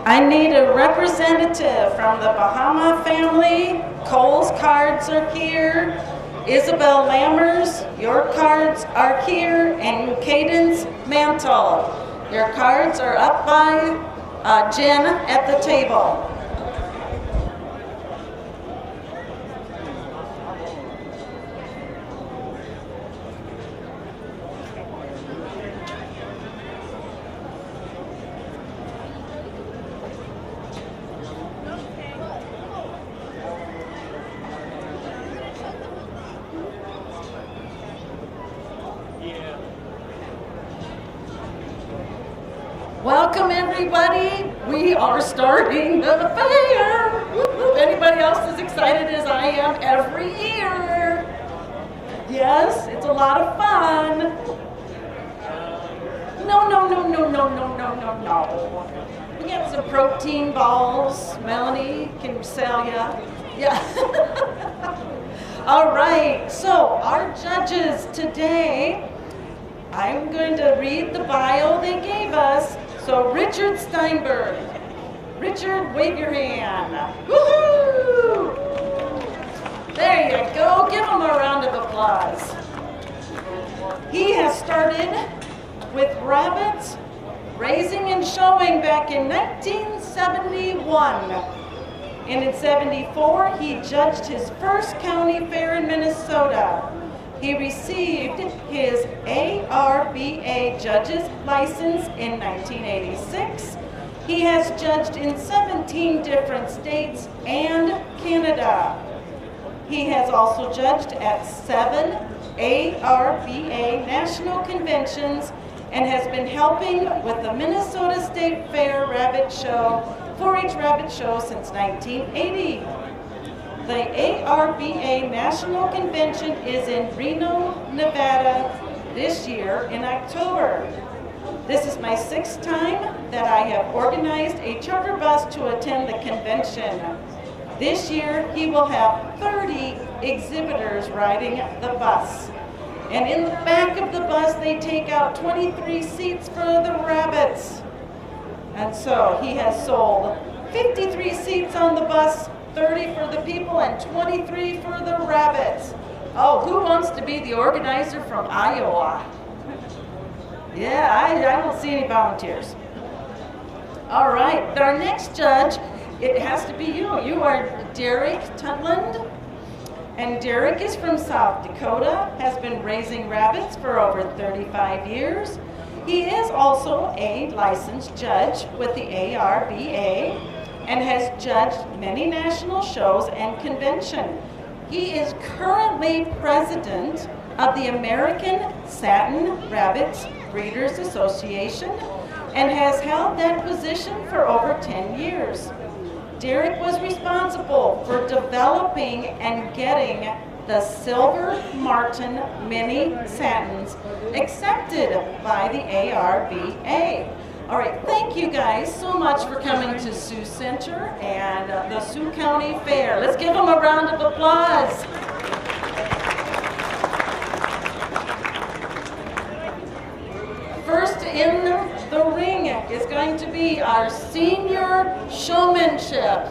I need a representative from the Bahama family. Cole's cards are here. Isabel Lammers, your cards are here. And Cadence Mantle, your cards are up by Jen at the table. Welcome everybody. We are starting the fair. If anybody else is excited as I am every year. Yes, it's a lot of fun. No. We got some protein balls. Melanie can sell ya. Yeah. All right, so our judges today, I'm going to read the bio they gave us. So Richard Steinberg. Richard, wave your hand. Woohoo! There you go. Give him a round of applause. He has started with rabbits raising and showing back in 1971. And in 74, he judged his first county fair in Minnesota. He received his ARBA judge's license in 1986. He has judged in 17 different states and Canada. He has also judged at 7 ARBA national conventions and has been helping with the Minnesota State Fair Rabbit Show, 4-H Rabbit Show since 1980. The ARBA National Convention is in Reno, Nevada this year in October. This is my 6th time that I have organized a charter bus to attend the convention. This year he will have 30 exhibitors riding the bus. And in the back of the bus they take out 23 seats for the rabbits. And so he has sold 53 seats on the bus, 30 for the people and 23 for the rabbits. Oh, who wants to be the organizer from Iowa? Yeah, I don't see any volunteers. All right, our next judge, it has to be you. You are Derek Tutland. And Derek is from South Dakota, has been raising rabbits for over 35 years. He is also a licensed judge with the ARBA and has judged many national shows and convention. He is currently president of the American Satin Rabbits Breeders Association and has held that position for over 10 years. Derek was responsible for developing and getting the Silver Martin Mini Satins accepted by the ARBA. All right, thank you guys so much for coming to Sioux Center and the Sioux County Fair. Let's give them a round of applause. First in the ring is going to be our senior showmanship.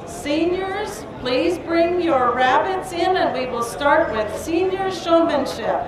Seniors, please bring your rabbits in and we will start with senior showmanship.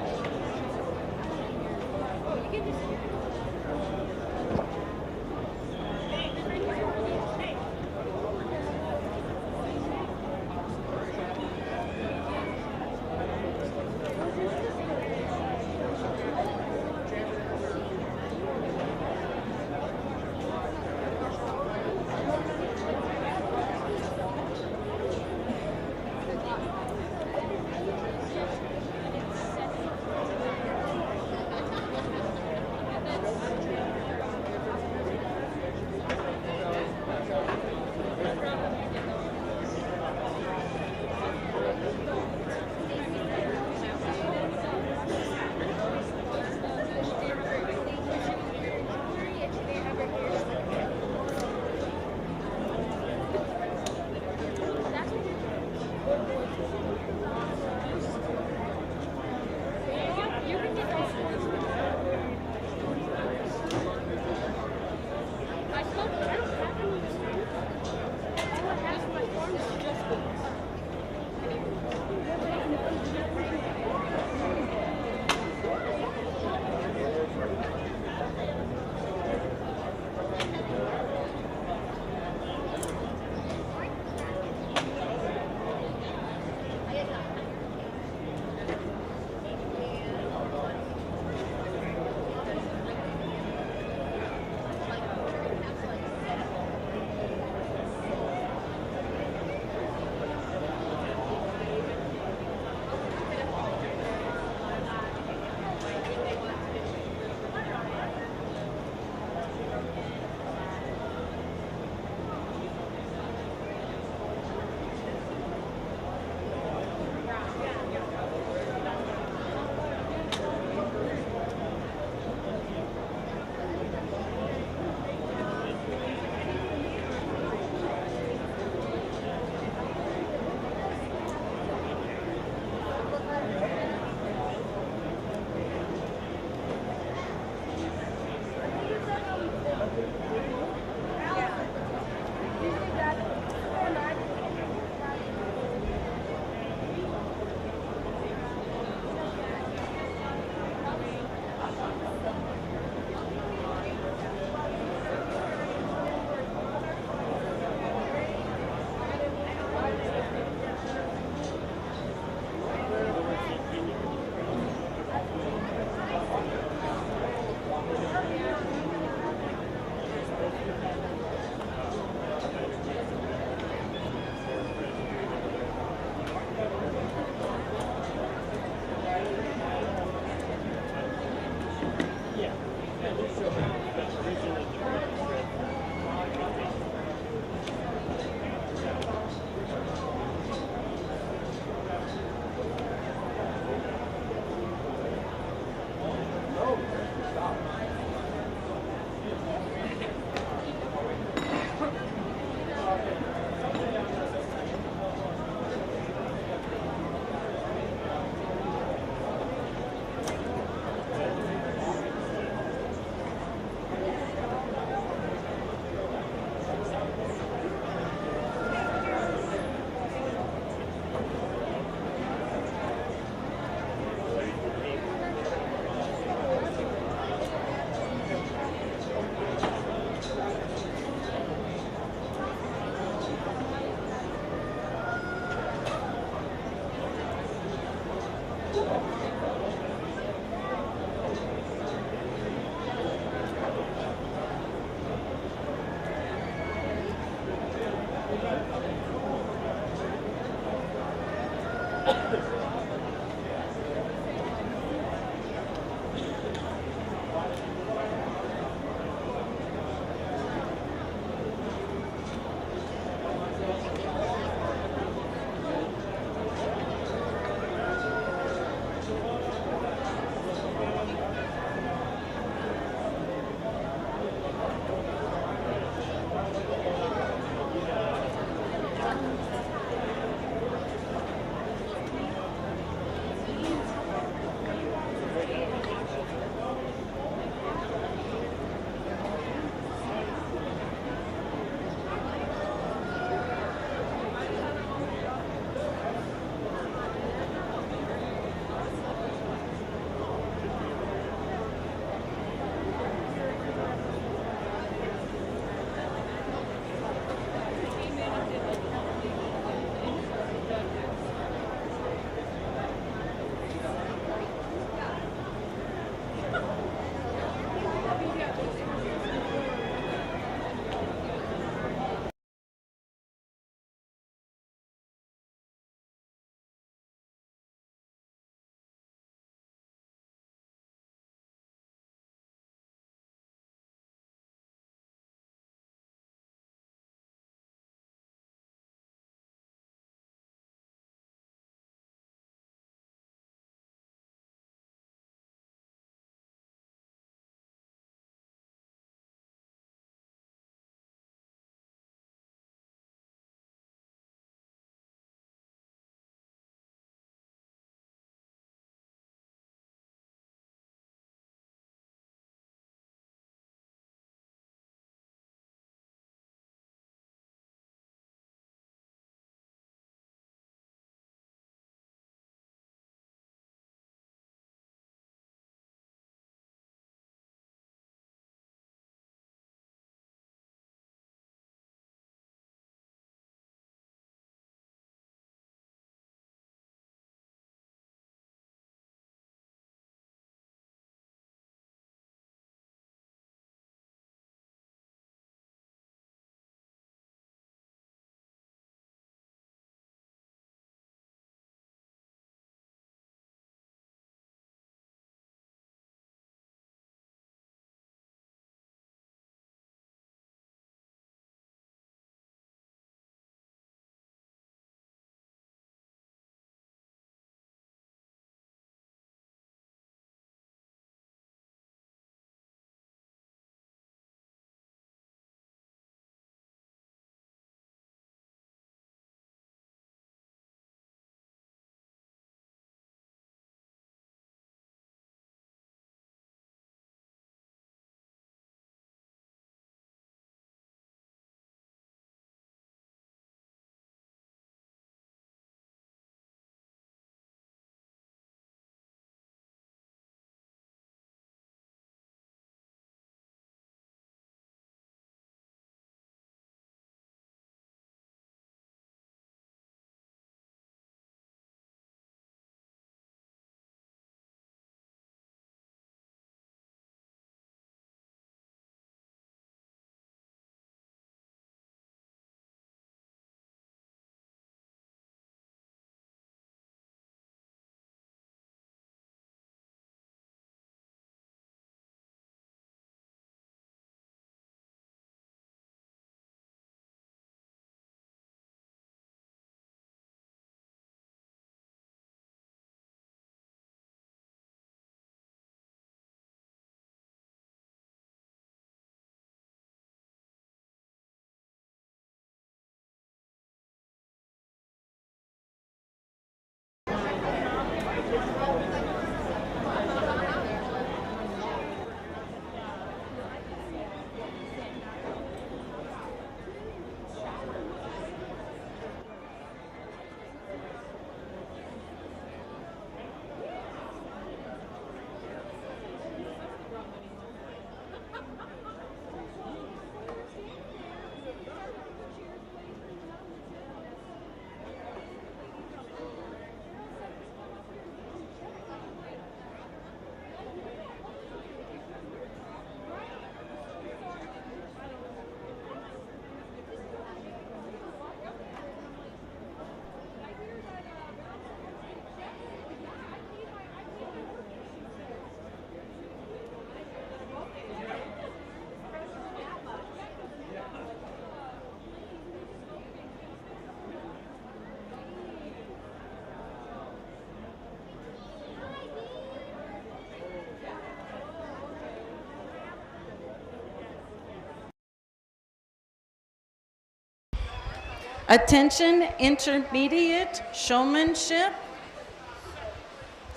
Attention, intermediate showmanship.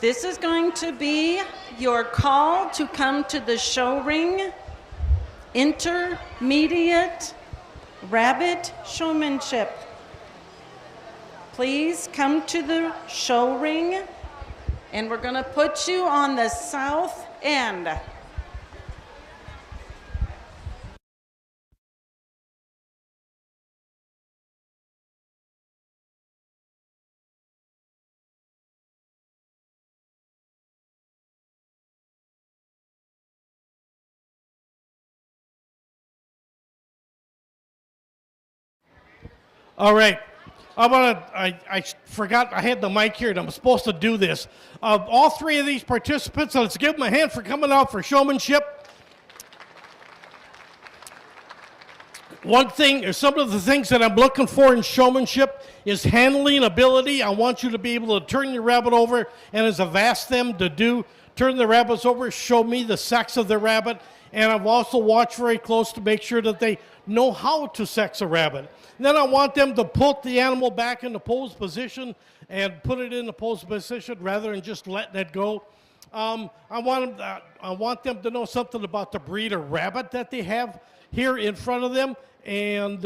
This is going to be your call to come to the show ring. Intermediate rabbit showmanship. Please come to the show ring, and we're going to put you on the south end. All right. I forgot I had the mic here and I'm supposed to do this. All three of these participants, let's give them a hand for coming out for showmanship. One thing, some of the things that I'm looking for in showmanship is handling ability. I want you to be able to turn your rabbit over, and as I've asked them to do, turn the rabbits over, show me the sex of the rabbit, and I've also watched very close to make sure that they know how to sex a rabbit. And then I want them to put the animal back in the pose position and put it in the pose position rather than just letting it go. I want them to know something about the breed of rabbit that they have here in front of them, and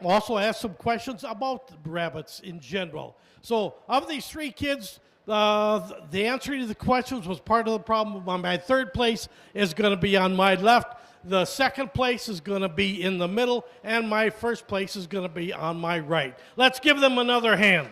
also ask some questions about rabbits in general. So of these three kids, the answer to the questions was part of the problem. My third place is going to be on my left. The second place is going to be in the middle, and my first place is going to be on my right. Let's give them another hand.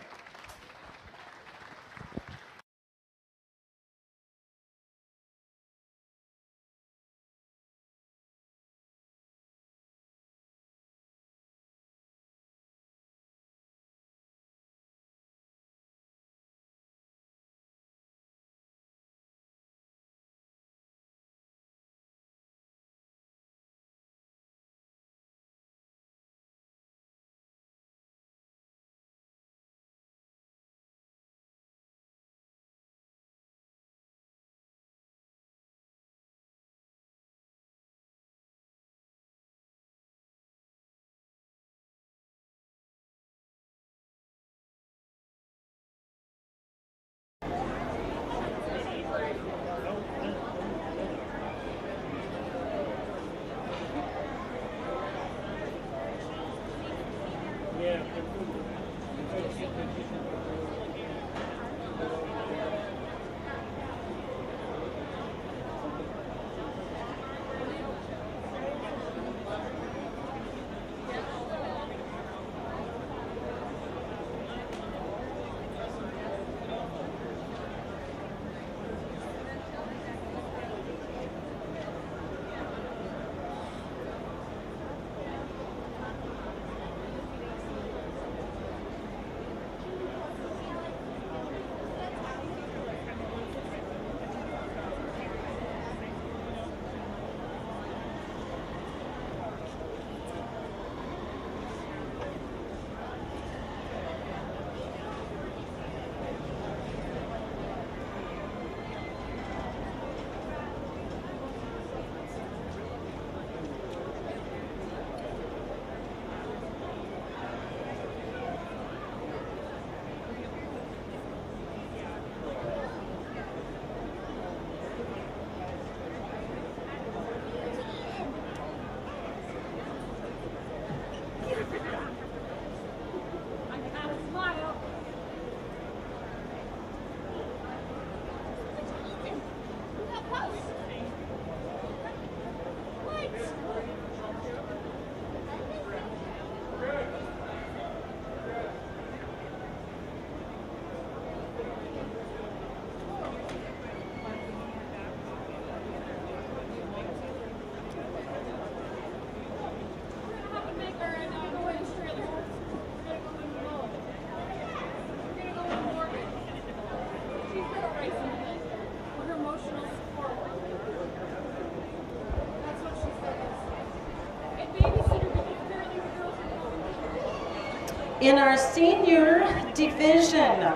In our senior division,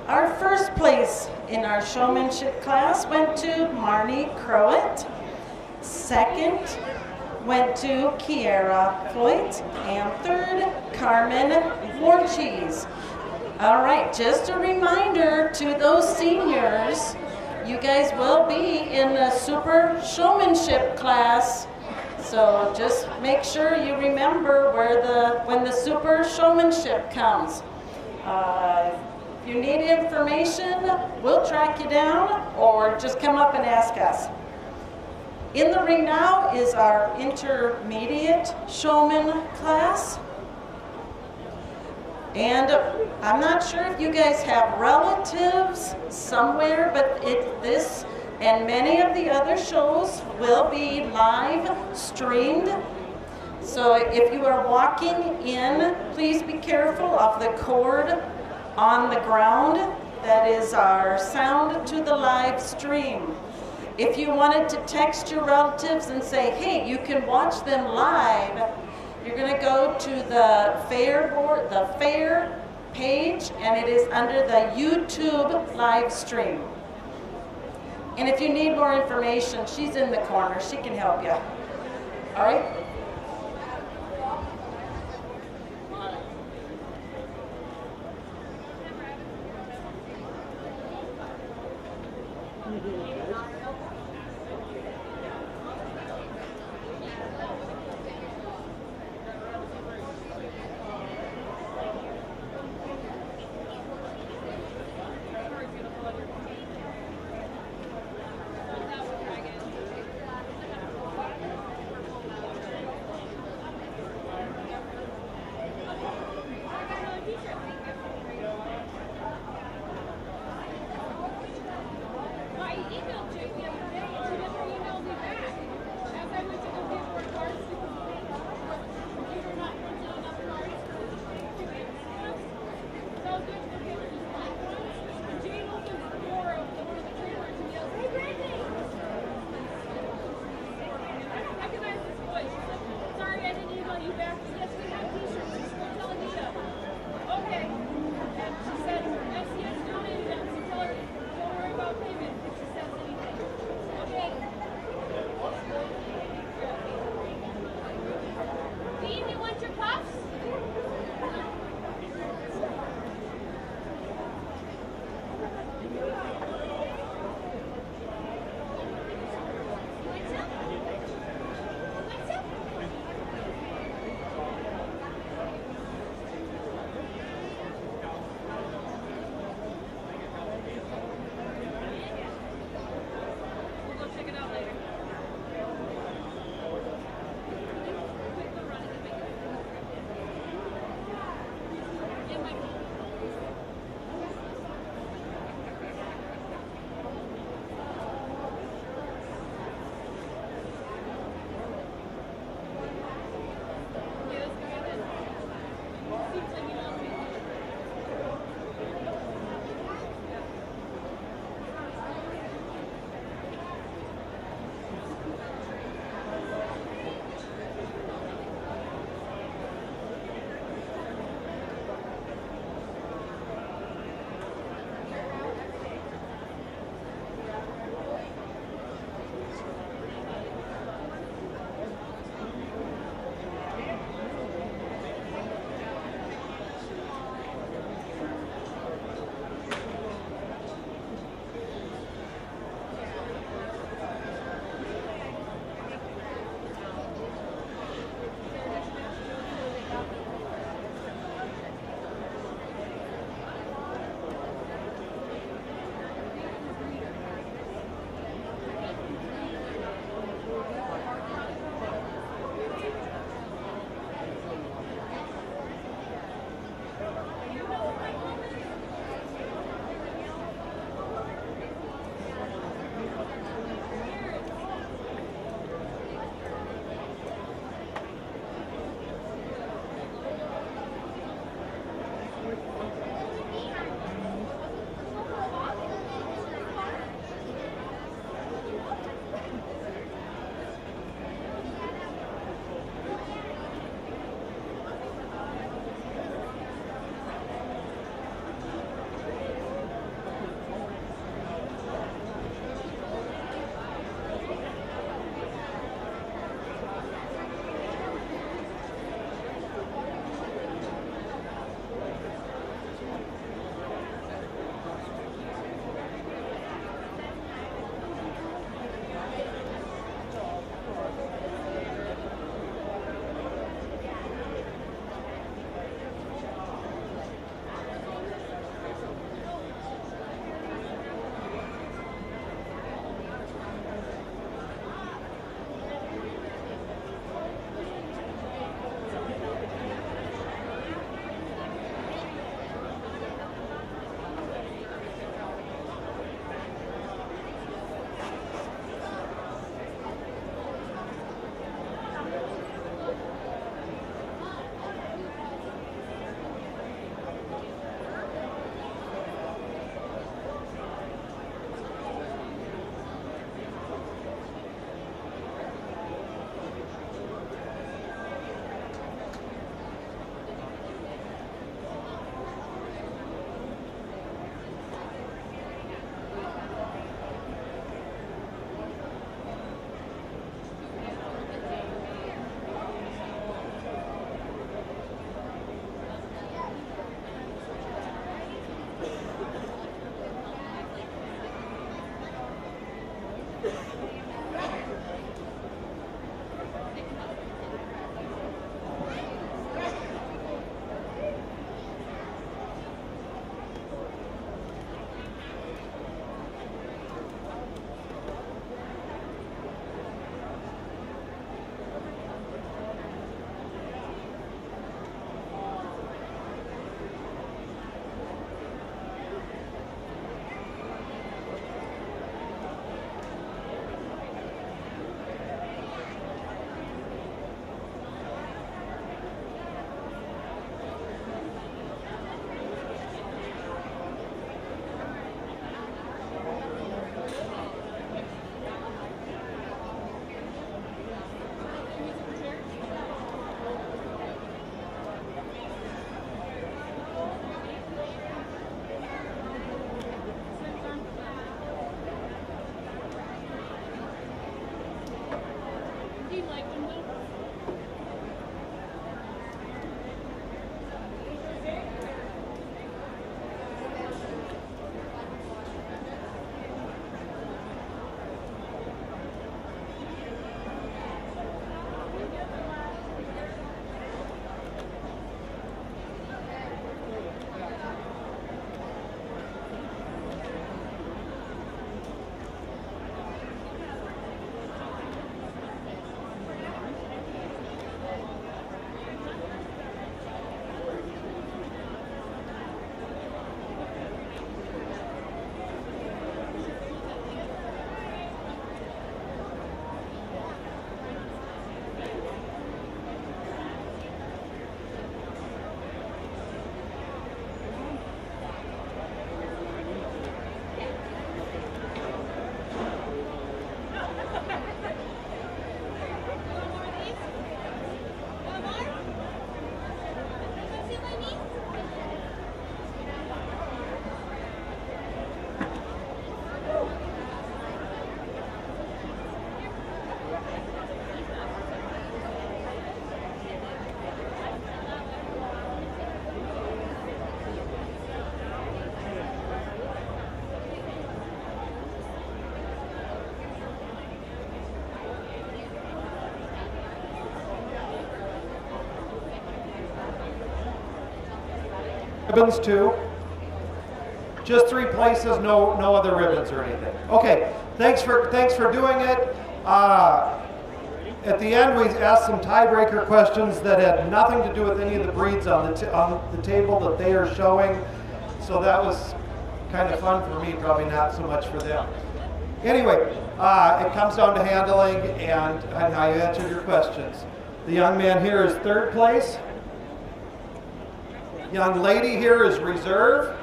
our first place in our showmanship class went to Marnie Crowett. Second went to Kiera Floyd, and third, Carmen Warcheese. All right, just a reminder to those seniors, you guys will be in the super showmanship class. So just make sure you remember when the super showmanship comes. If you need information, we'll track you down or just come up and ask us. In the ring now is our intermediate showman class. And I'm not sure if you guys have relatives somewhere, but this and many of the other shows will be live streamed. So if you are walking in, please be careful of the cord on the ground. That is our sound to the live stream. If you wanted to text your relatives and say, hey, you can watch them live, you're going to go to the fair page, and it is under the YouTube live stream. And if you need more information, she's in the corner. She can help you. All right? Ribbons too? Just 3 places, no other ribbons or anything. Okay, thanks for doing it. At the end, we asked some tiebreaker questions that had nothing to do with any of the breeds on the table that they are showing. So that was kind of fun for me, probably not so much for them. Anyway, it comes down to handling and how you answered your questions. The young man here is 3rd place. Young lady here is reserve.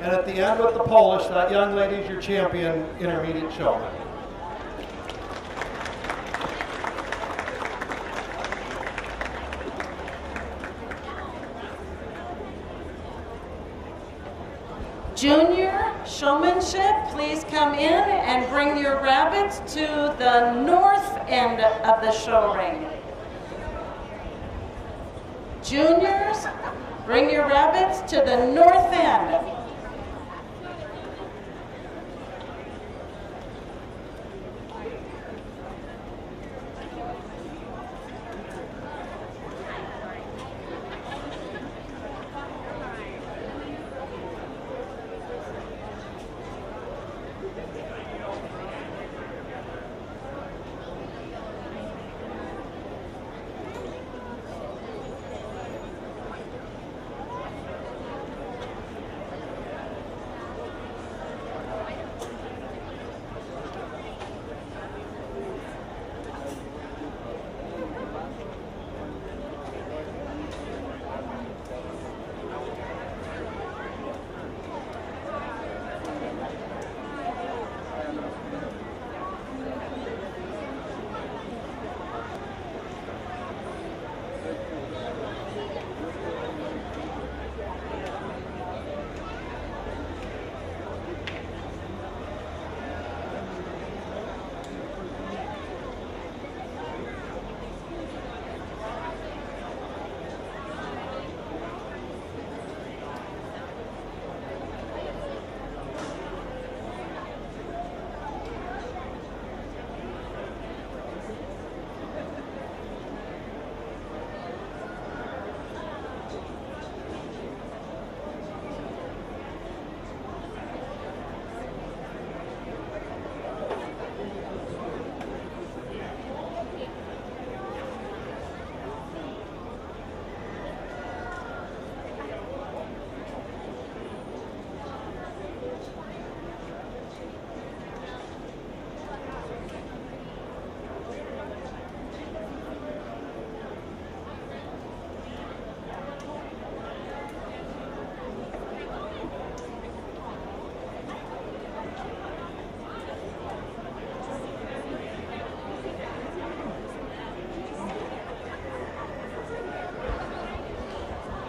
And at the end with the Polish, that young lady is your champion intermediate showman. Junior showmanship, please come in and bring your rabbits to the north end of the show ring. Juniors, bring your rabbits to the north end.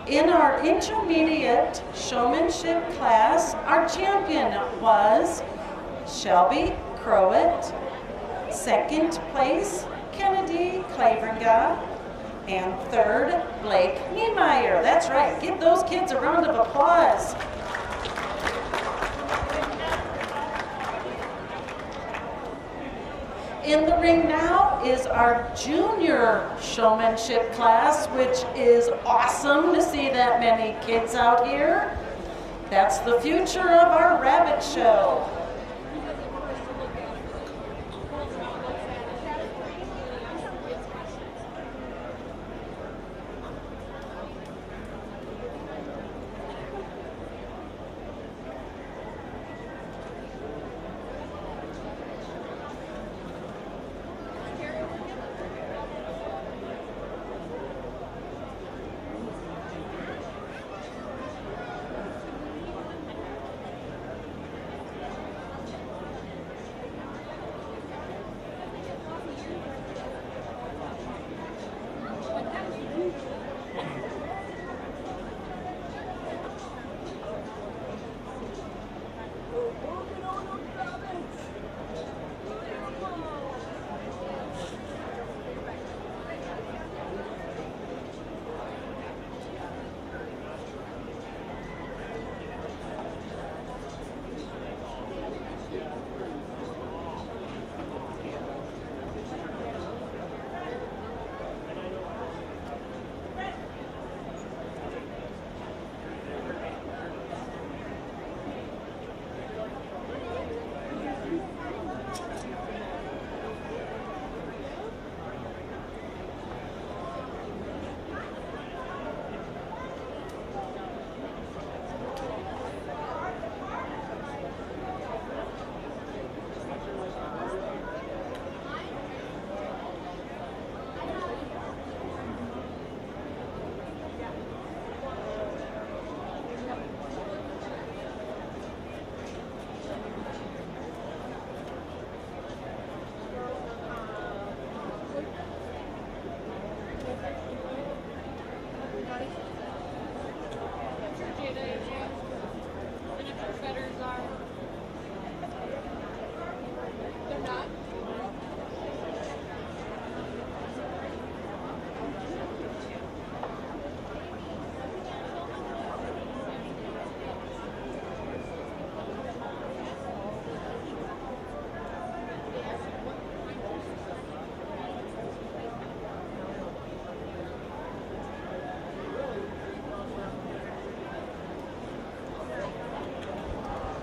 In our intermediate showmanship class, our champion was Shelby Crowett, Second place, Kennedy Claveringa. And third, Blake Niemeyer. That's right, give those kids a round of applause. In the ring now is our junior showmanship class, which is awesome to see that many kids out here. That's the future of our rabbit show.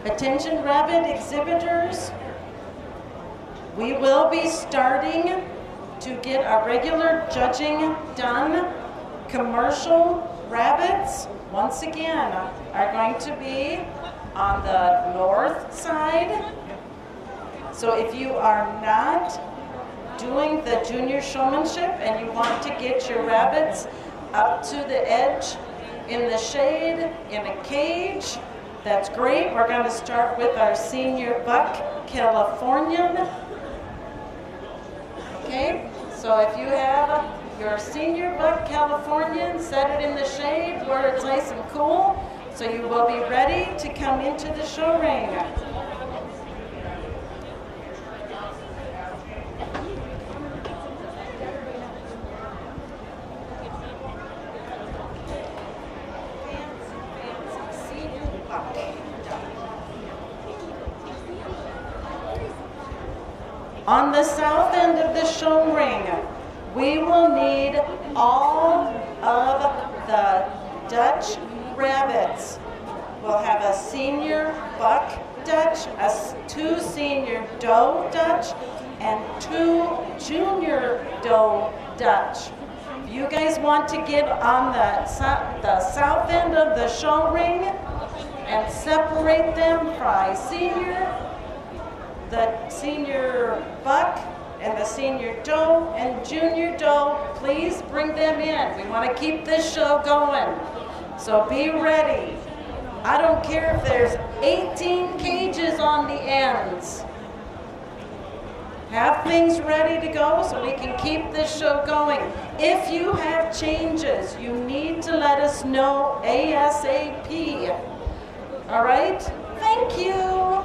Attention rabbit exhibitors, we will be starting to get our regular judging done. Commercial rabbits, once again, are going to be on the north side. So if you are not doing the junior showmanship and you want to get your rabbits up to the edge in the shade, in a cage, that's great. We're going to start with our senior buck Californian. Okay, so if you have your senior buck Californian, set it in the shade where it's nice and cool, so you will be ready to come into the show ring. On the south end of the show ring, we will need all of the Dutch rabbits. We'll have a senior buck Dutch, two senior doe Dutch, and two junior doe Dutch. If you guys want to get on the south end of the show ring and separate them by senior, the senior buck and the senior doe and junior doe, please bring them in. We want to keep this show going, so be ready. I don't care if there's 18 cages on the ends. Have things ready to go so we can keep this show going. If you have changes, you need to let us know ASAP. All right? Thank you.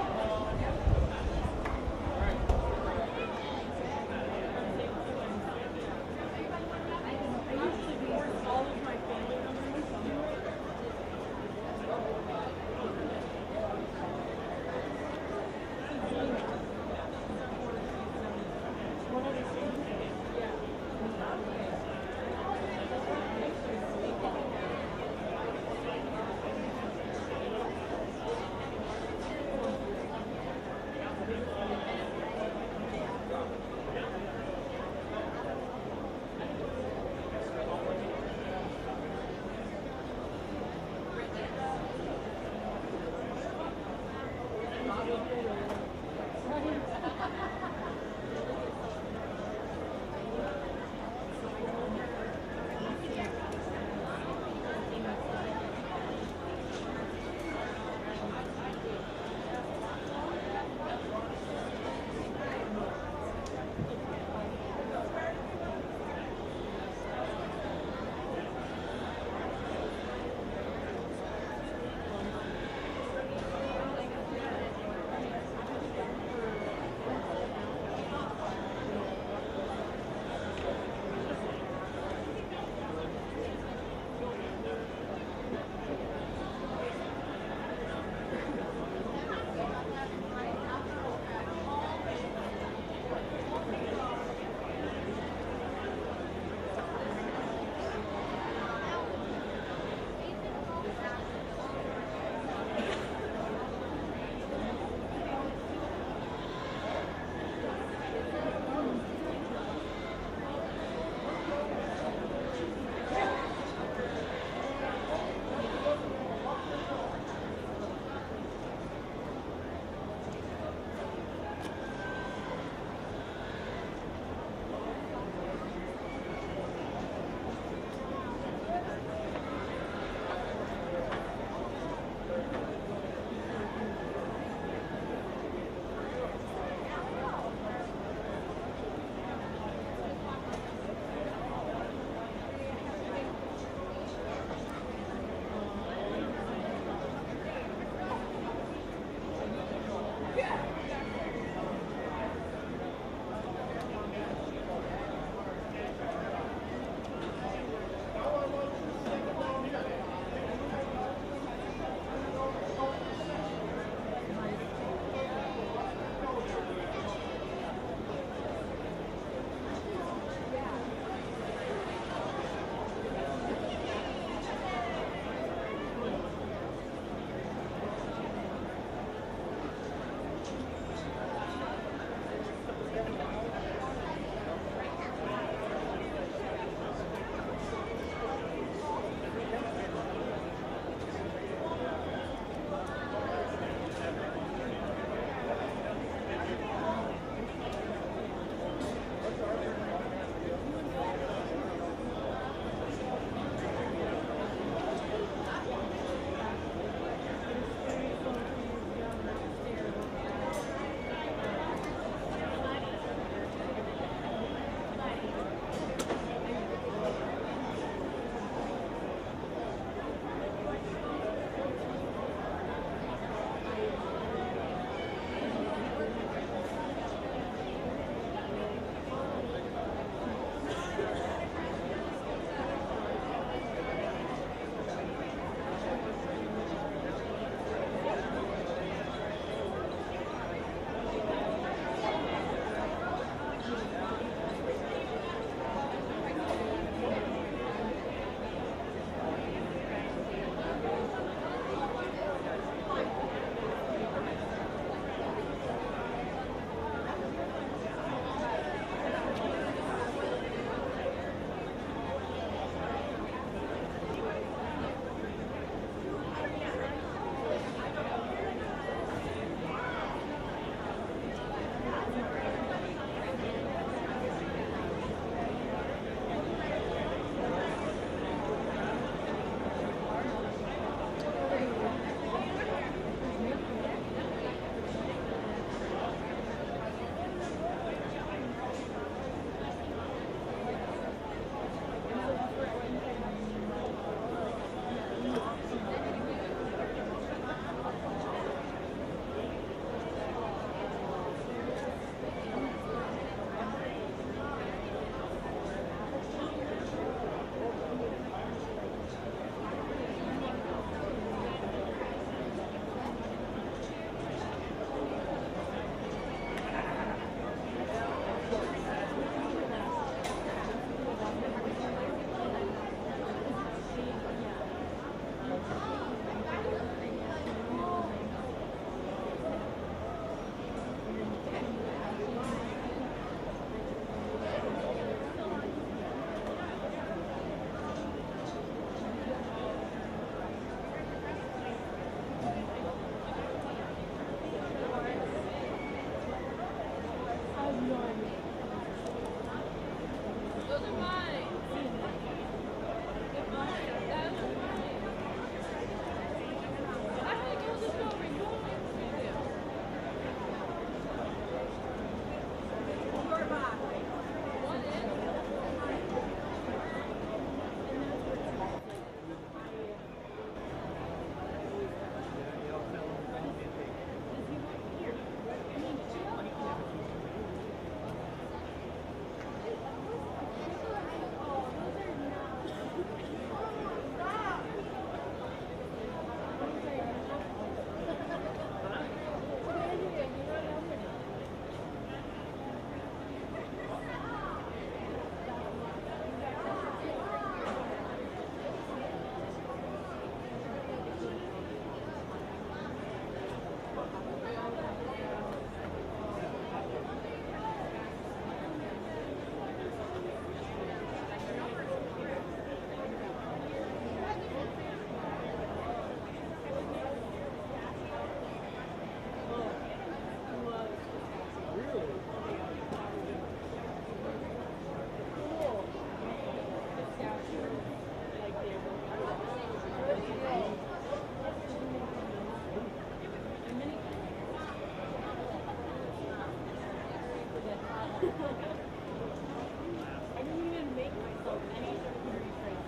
I didn't even make myself any charcuterie trays,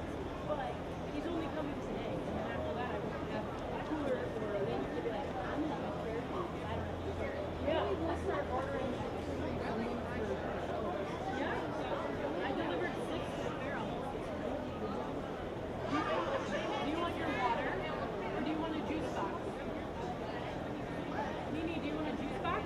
but he's only coming today, and then after that I won't have a cooler or a link to be like, I'm gonna have a fair food. I don't have to share it. Yeah, we'll start ordering charcuterie from you. Yeah, I delivered 6 to Farrell. Do you want your water, or do you want a juice box? Mimi, do you want a juice box?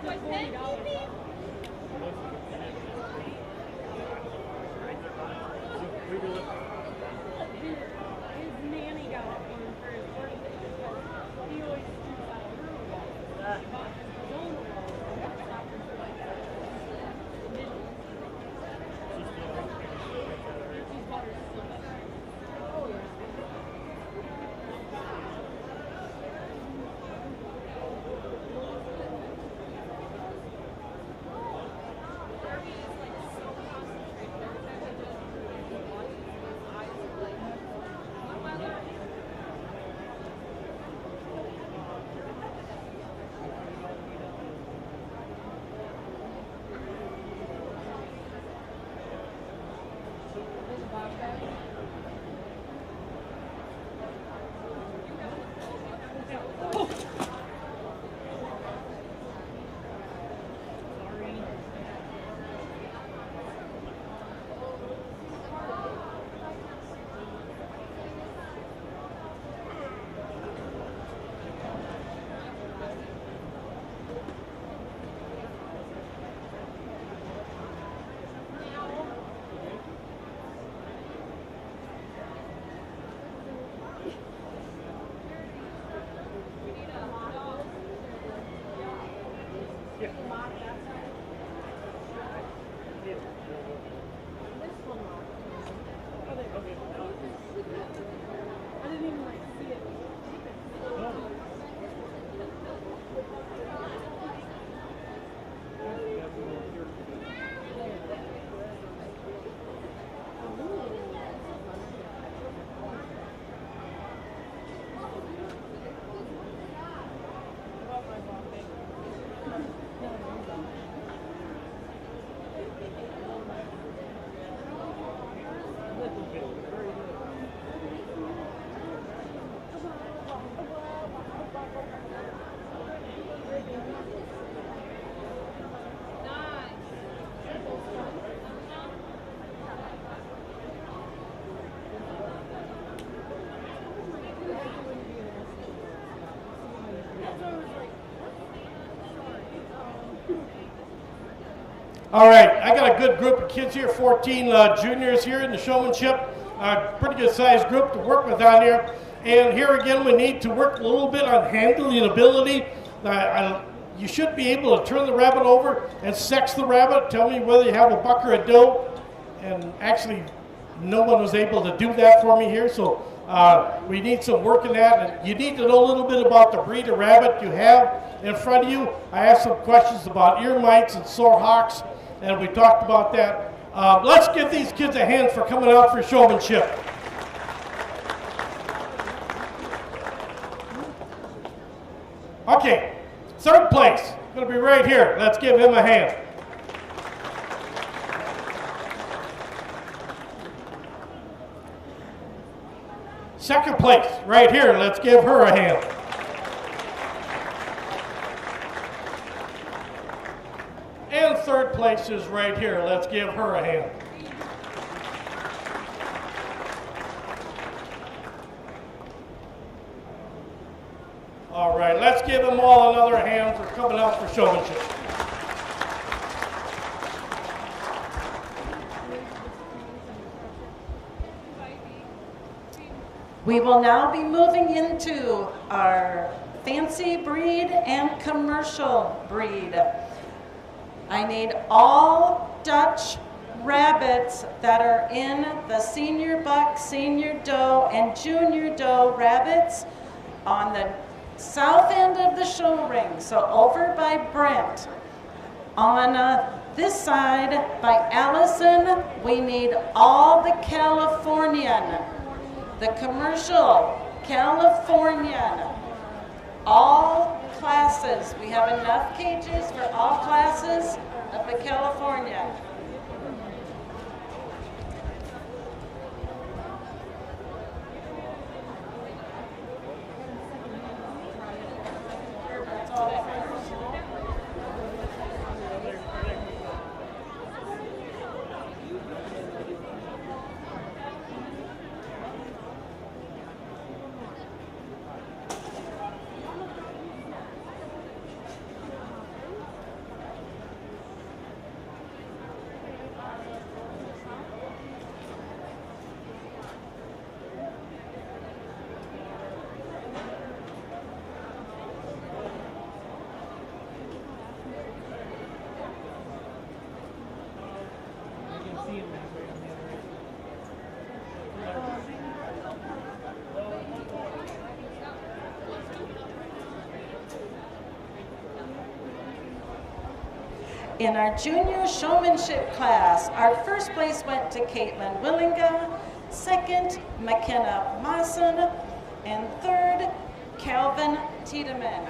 $40. His nanny got it for him for his birthday because he always shoots out of room. He bought his own stop and like that. She's bought her still better. Oh yeah. I didn't even like see it. All right, I got a good group of kids here, 14 juniors here in the showmanship. Pretty good sized group to work with on here. And here again, we need to work a little bit on handling ability. You should be able to turn the rabbit over and sex the rabbit. Tell me whether you have a buck or a doe. And actually, no one was able to do that for me here. So we need some work in that. And you need to know a little bit about the breed of rabbit you have in front of you. I asked some questions about ear mites and sore hocks, and we talked about that. Let's give these kids a hand for coming out for showmanship. Okay, third place, gonna be right here. Let's give him a hand. Second place, right here. Let's give her a hand. And third place is right here. Let's give her a hand. All right, let's give them all another hand for coming out for showmanship. We will now be moving into our fancy breed and commercial breed. I need all Dutch rabbits that are in the senior buck, senior doe, and junior doe rabbits on the south end of the show ring, so over by Brent. On this side by Allison, we need all the Californian, the commercial Californian, all classes. We have enough cages for all classes of the Californian. In our junior showmanship class, our first place went to Caitlin Willinga, second, McKenna Mawson, and third, Calvin Tiedemann.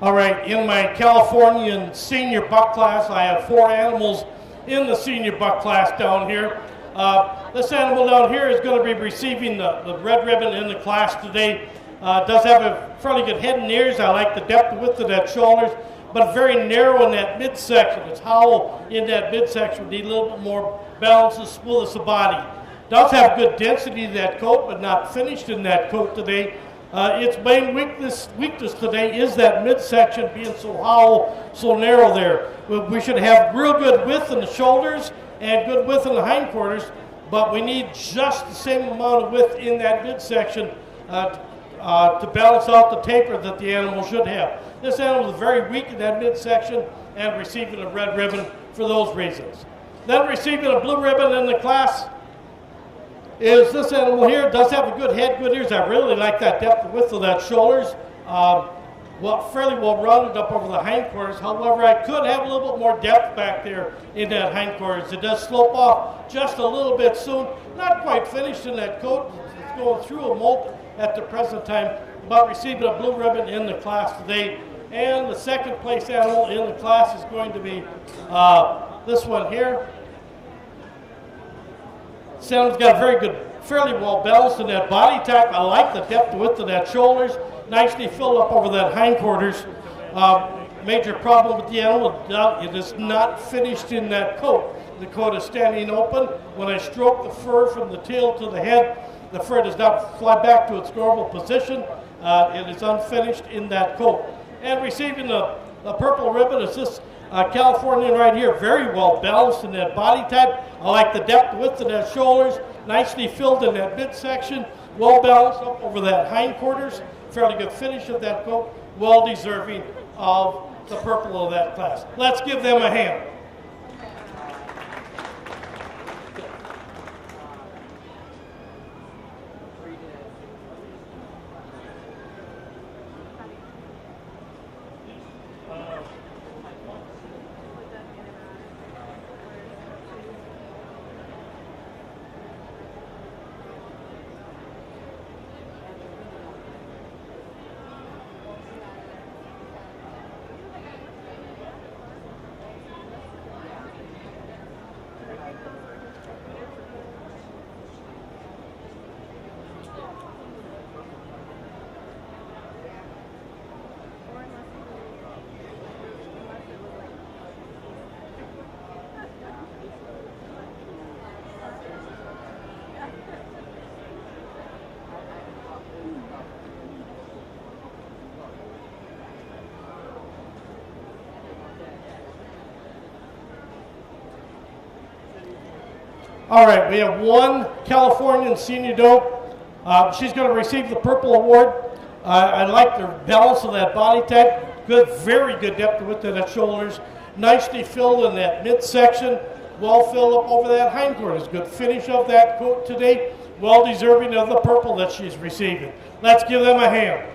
All right, in my Californian senior buck class, I have 4 animals in the senior buck class down here. This animal down here is going to be receiving the red ribbon in the class today. Does have a fairly good head and ears. I like the depth and width of that shoulders, but very narrow in that midsection. It's hollow in that midsection. Need a little bit more balance and smoothness of body. Does have good density in that coat, but not finished in that coat today. Its main weakness today is that midsection being so hollow, so narrow there. We should have real good width in the shoulders and good width in the hindquarters, but we need just the same amount of width in that midsection to balance out the taper that the animal should have. This animal is very weak in that midsection and receiving a red ribbon for those reasons. Then receiving a blue ribbon in the class is this animal here. Does have a good head, good ears. I really like that depth and width of that shoulders. Fairly well rounded up over the hindquarters. However, I could have a little bit more depth back there in that hindquarters. It does slope off just a little bit soon. Not quite finished in that coat. It's going through a molt at the present time, but receiving a blue ribbon in the class today. And the second place animal in the class is going to be this one here. This animal's got a very good, fairly well balanced in that body type. I like the depth and width of that shoulders. Nicely filled up over that hindquarters. Major problem with the animal, it is not finished in that coat. The coat is standing open. When I stroke the fur from the tail to the head, the fur does not fly back to its normal position. It is unfinished in that coat. And receiving the purple ribbon is this Californian right here, very well balanced in that body type. I like the depth width of that shoulders, nicely filled in that midsection, well balanced up over that hindquarters. Fairly good finish of that coat, well deserving of the purple of that class. Let's give them a hand. All right, we have one Californian senior doe. She's going to receive the purple award. I like the balance of that body type. Good, very good depth width of that shoulders. Nicely filled in that midsection. Well filled up over that hindquarters. Good finish of that coat today. Well deserving of the purple that she's receiving. Let's give them a hand.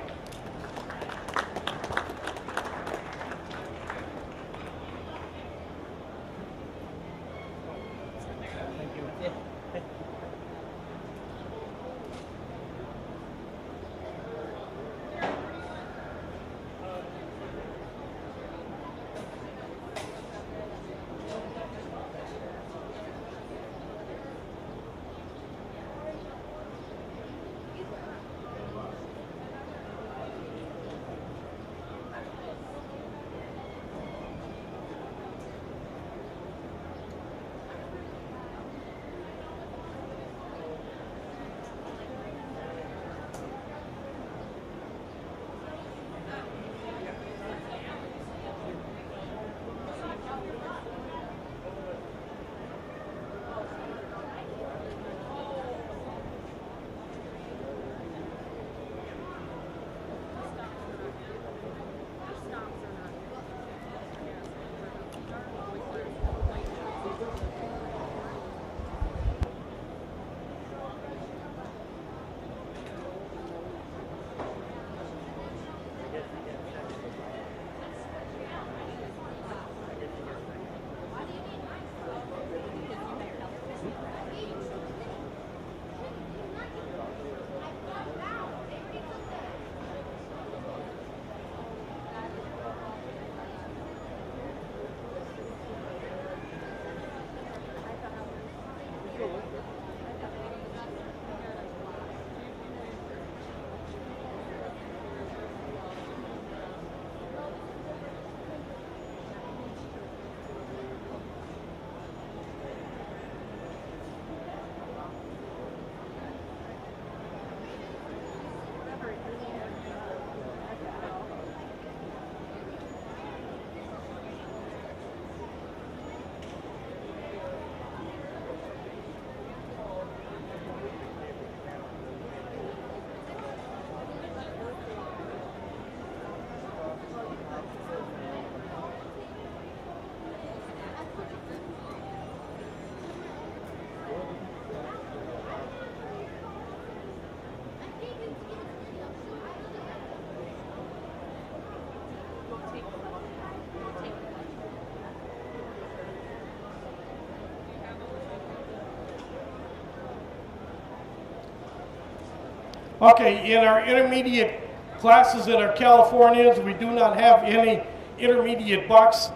Okay, in our intermediate classes in our Californians, we do not have any intermediate bucks,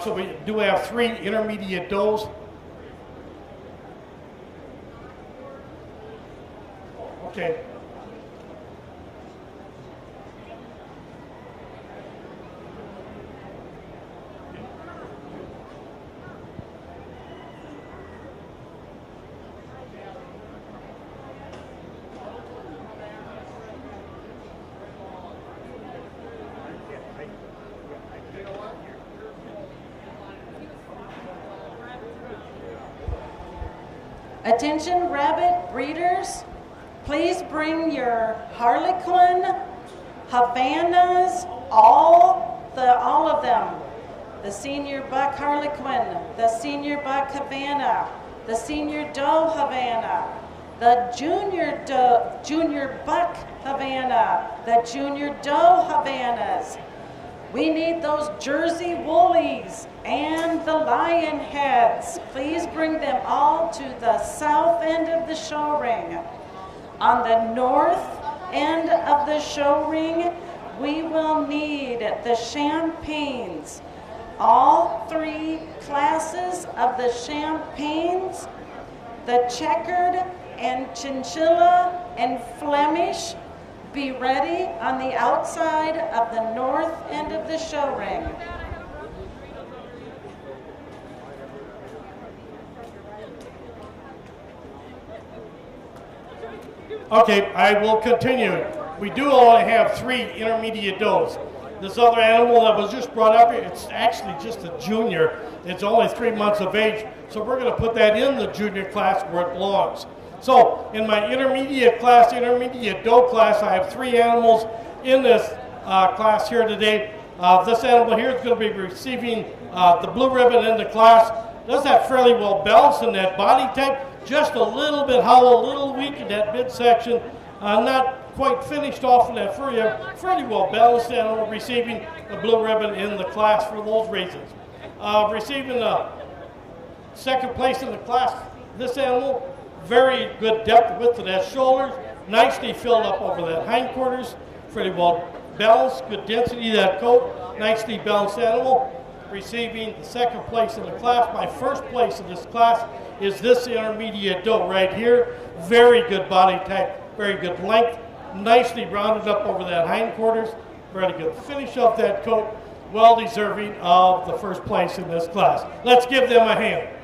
so we do have 3 intermediate does. Okay. Attention rabbit breeders, please bring your Harlequin, Havanas, all of them. The senior buck Harlequin, the senior buck Havana, the senior doe Havana, the junior buck Havana, the junior doe Havanas. We need those Jersey woolies and the lion heads. Please bring them all to the south end of the show ring. On the north end of the show ring, we will need the champagnes. All three classes of the champagnes, the checkered and chinchilla and Flemish, be ready on the outside of the north end of the show ring. Okay, I will continue. We do only have 3 intermediate does. This other animal that was just brought up here, it's actually just a junior. It's only 3 months of age, so we're going to put that in the junior class where it belongs. So in my intermediate class, intermediate doe class, I have 3 animals in this class here today. This animal here is going to be receiving the blue ribbon in the class. Does have fairly well balanced in that body type, just a little bit hollow, a little weak in that midsection, not quite finished off in that fairly well balanced animal, receiving the blue ribbon in the class for those reasons. Receiving second place in the class, this animal, very good depth width of that shoulders, nicely filled up over that hindquarters, pretty well balanced, good density of that coat, nicely balanced animal, receiving the second place in the class. My first place in this class is this intermediate doe right here. Very good body type, very good length, nicely rounded up over that hindquarters, very good finish of that coat, well deserving of the first place in this class. Let's give them a hand.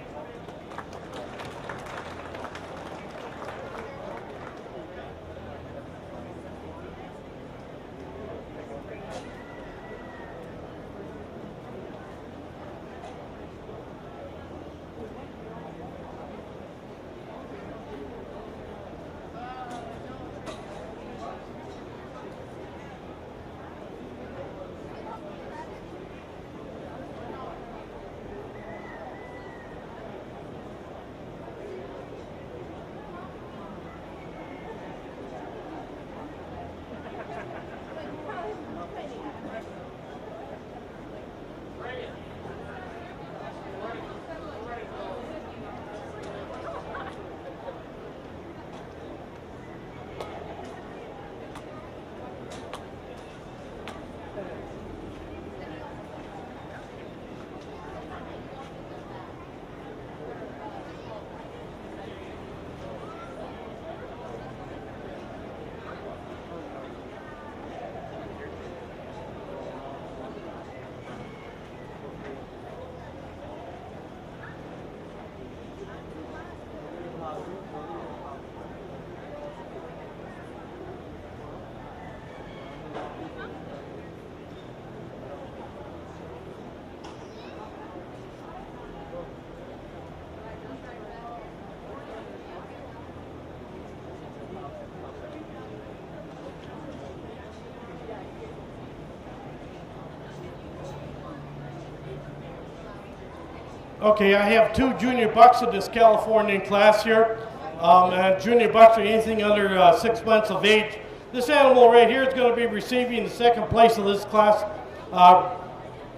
Okay, I have 2 junior bucks in this Californian class here. And junior bucks are anything under 6 months of age. This animal right here is going to be receiving the second place in this class.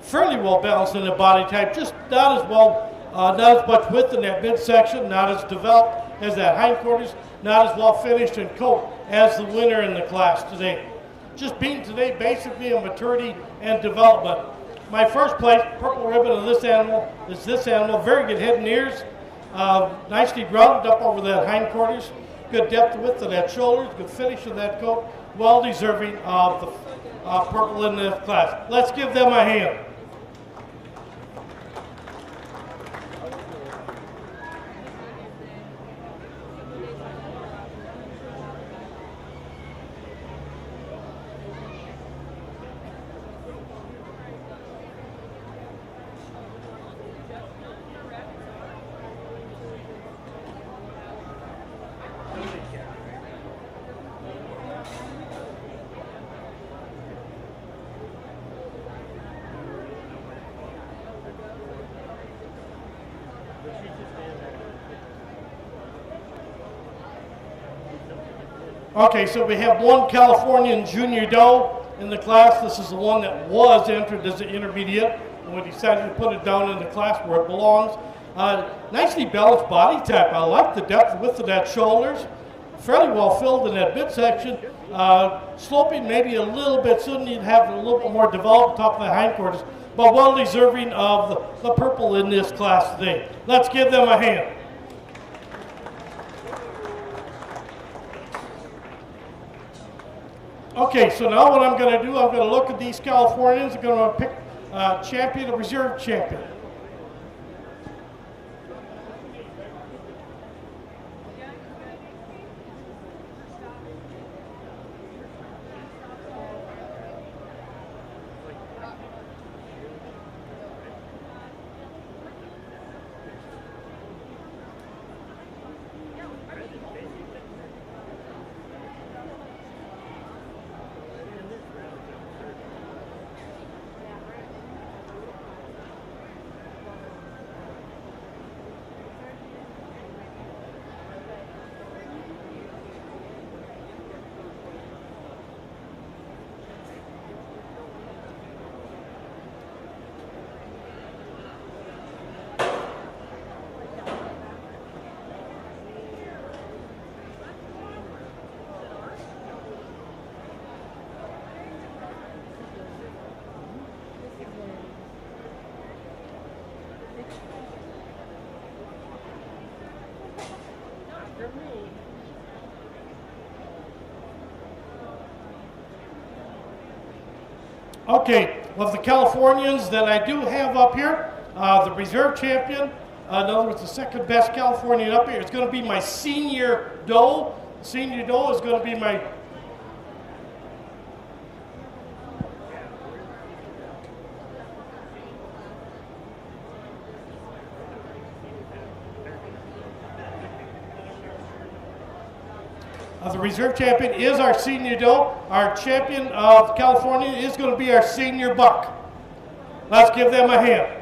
Fairly well balanced in the body type, just not as well, not as much width in that midsection, not as developed as that hindquarters, not as well finished in coat as the winner in the class today. Just beaten today basically in maturity and development. My first place, purple ribbon of this animal, is this animal. Very good head and ears, nicely rounded up over that hindquarters, good depth width of that shoulders, good finish of that coat, well deserving of the purple in this class. Let's give them a hand. Okay, so we have one Californian junior doe in the class. This is the one that was entered as an intermediate, and we decided to put it down in the class where it belongs. Nicely balanced body type. I like the depth and width of that shoulders. Fairly well filled in that midsection. Sloping maybe a little bit, so need to have a little bit more developed top of the hindquarters, but well deserving of the purple in this class today. Let's give them a hand. Okay, so now what I'm going to do, I'm going to look at these Californians. I'm going to pick champion, a reserve champion. Okay, of the Californians that I do have up here, the reserve champion, in other words, the second best Californian up here, it's going to be my senior doe. Senior doe is going to be my the reserve champion is our senior doe. Our champion of California is going to be our senior buck. Let's give them a hand.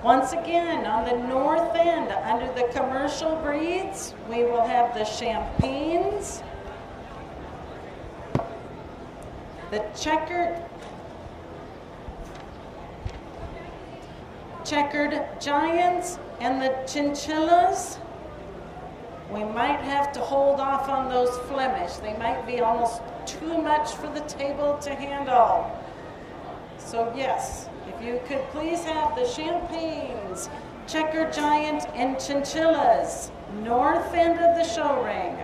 Once again, on the north end, under the commercial breeds, we will have the Champagnes, the checkered Giants, and the Chinchillas. We might have to hold off on those Flemish. They might be almost too much for the table to handle. So yes, if you could please have the Champagnes, Checkered Giant, and Chinchillas, north end of the show ring.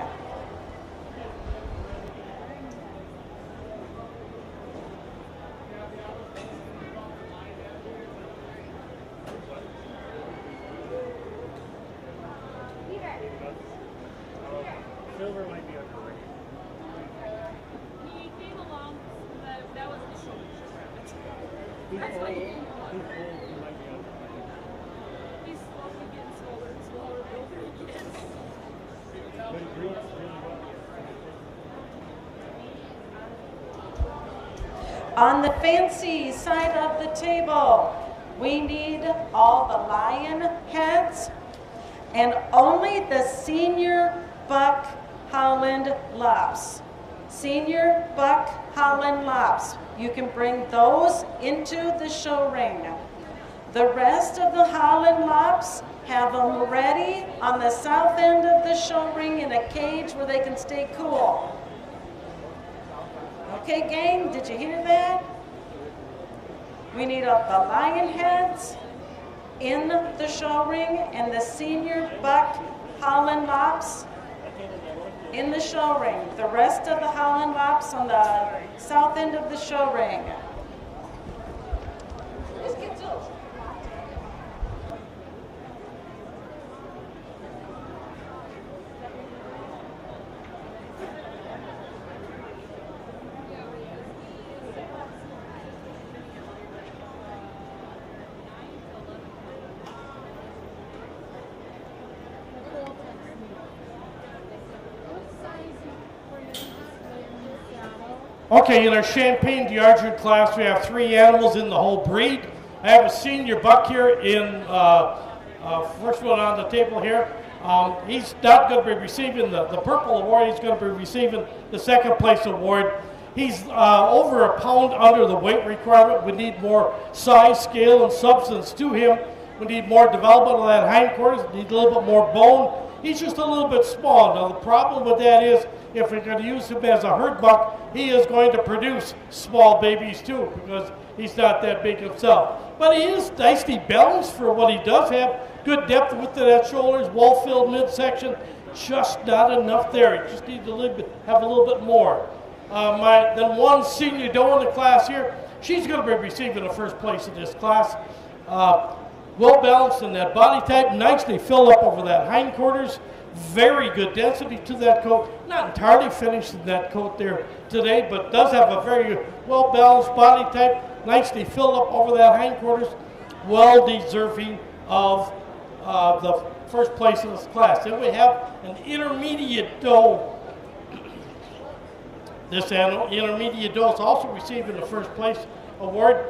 Silver might be underrated. He came along, that was the show. He's That's old. why He's old. He might be underrated. he's slowly getting slower and slower the older he gets. But he breathes really well. On the fancy side of the table, we need all the lion heads and only the senior buck Holland lops. Senior buck Holland lops. You can bring those into the show ring. The rest of the Holland lops, have them ready on the south end of the show ring in a cage where they can stay cool. Okay, gang, did you hear that? We need the lion heads in the show ring and the senior buck Holland lops in the show ring. The rest of the Holland lops on the south end of the show ring. Just get to it. Okay, in our Champagne d'Argent class, we have 3 animals in the whole breed. I have a senior buck here in first one on the table here. He's not going to be receiving the purple award. He's going to be receiving the second place award. He's over a pound under the weight requirement. We need more size, scale, and substance to him. We need more development of that hindquarters. We need a little bit more bone. He's just a little bit small. Now, the problem with that is if we're going to use him as a herd buck, he is going to produce small babies too because he's not that big himself. But he is nicely balanced for what he does have. Good depth width of that shoulders, well-filled midsection. Just not enough there. He just needs a little bit, have a little bit more. Then one senior doe in the class here. She's going to be receiving the first place in this class. Well balanced in that body type, nicely filled up over that hindquarters. Very good density to that coat. Not entirely finished in that coat there today, but does have a very well balanced body type. Nicely filled up over that hindquarters. Well deserving of the first place in this class. Then we have an intermediate doe. This intermediate doe is also receiving the first place award.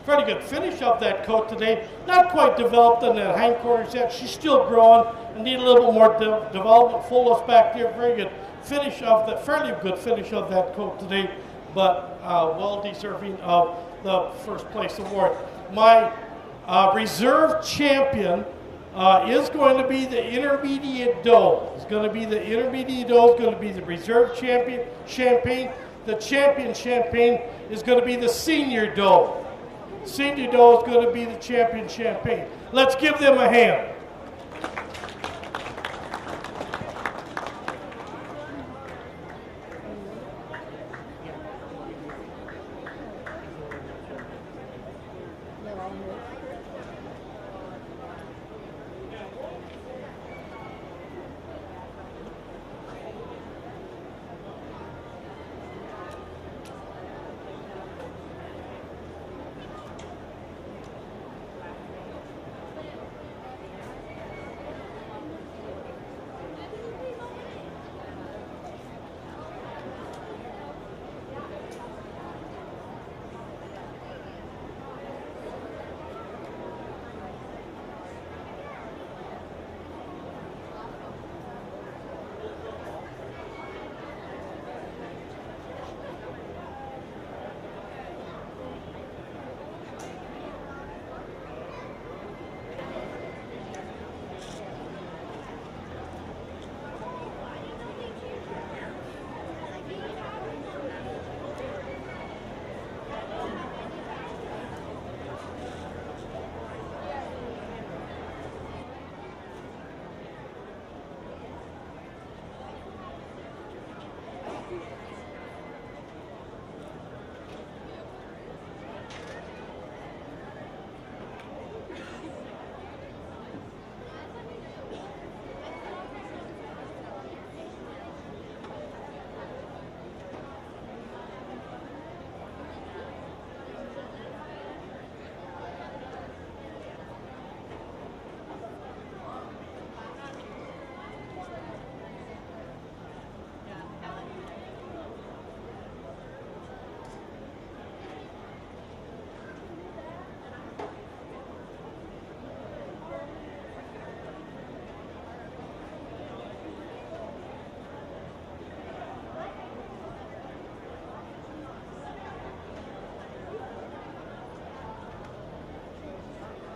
Pretty good finish of that coat today. Not quite developed in that hindquarters yet. She's still growing and need a little bit more development. Fullness back there. Very good finish of that. Fairly good finish of that coat today, but well deserving of the first place award. My reserve champion is going to be the intermediate doe. It's going to be the intermediate doe. Is going to be the reserve champion Champagne. The champion Champagne is going to be the senior doe. Senior doe is going to be the champion Champagne. Let's give them a hand.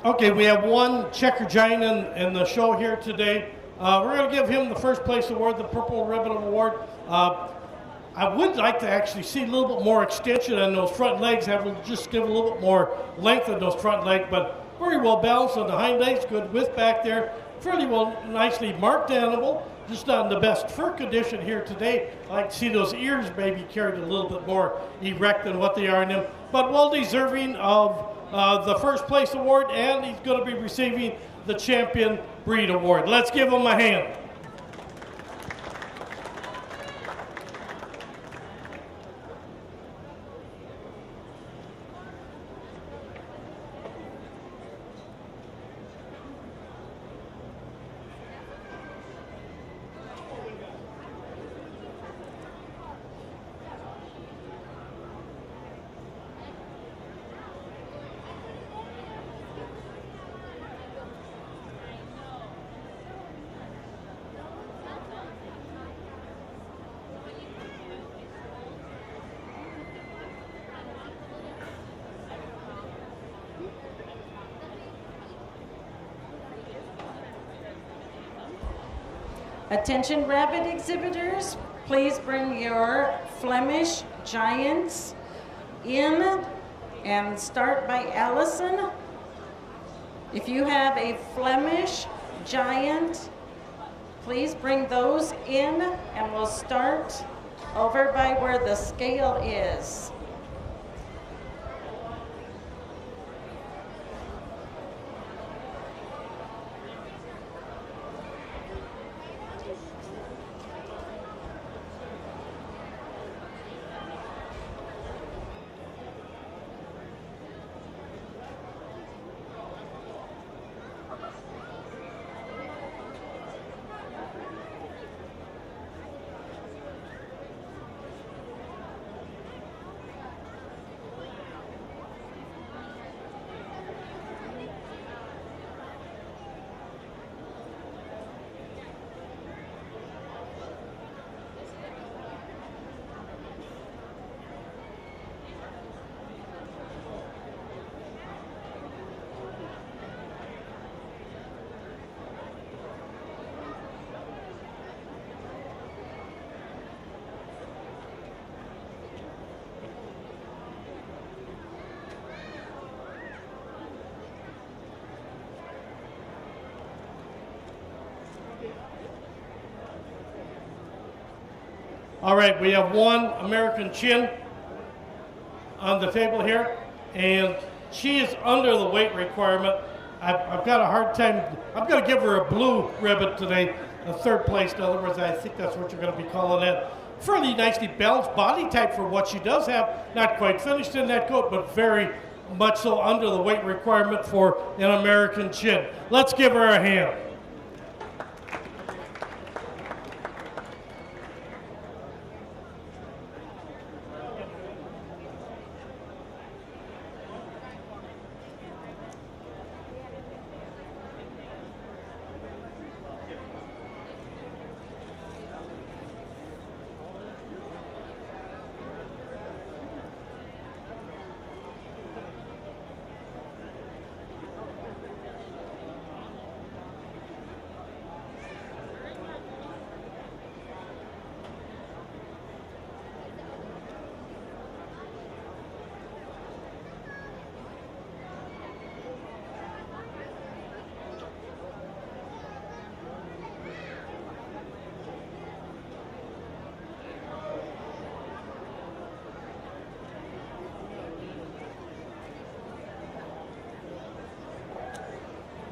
Okay, we have one checker giant in the show here today. We're going to give him the first place award, the Purple Ribbon Award. I would like to actually see a little bit more extension on those front legs, just give a little bit more length on those front legs, but very well balanced on the hind legs, good width back there, fairly well, nicely marked animal, just not in the best fur condition here today. I like to see those ears maybe carried a little bit more erect than what they are in them, but well deserving of the first place award, and he's going to be receiving the Champion Breed Award. Let's give him a hand. Attention rabbit exhibitors, please bring your Flemish Giants in and start by Allison. If you have a Flemish Giant, please bring those in and we'll start over by where the scale is. All right, we have one American Chin on the table here, and she is under the weight requirement. I've got a hard time. I'm going to give her a blue ribbon today, a third place. In other words, I think that's what you're going to be calling it. Fairly nicely balanced body type for what she does have. Not quite finished in that coat, but very much so under the weight requirement for an American Chin. Let's give her a hand.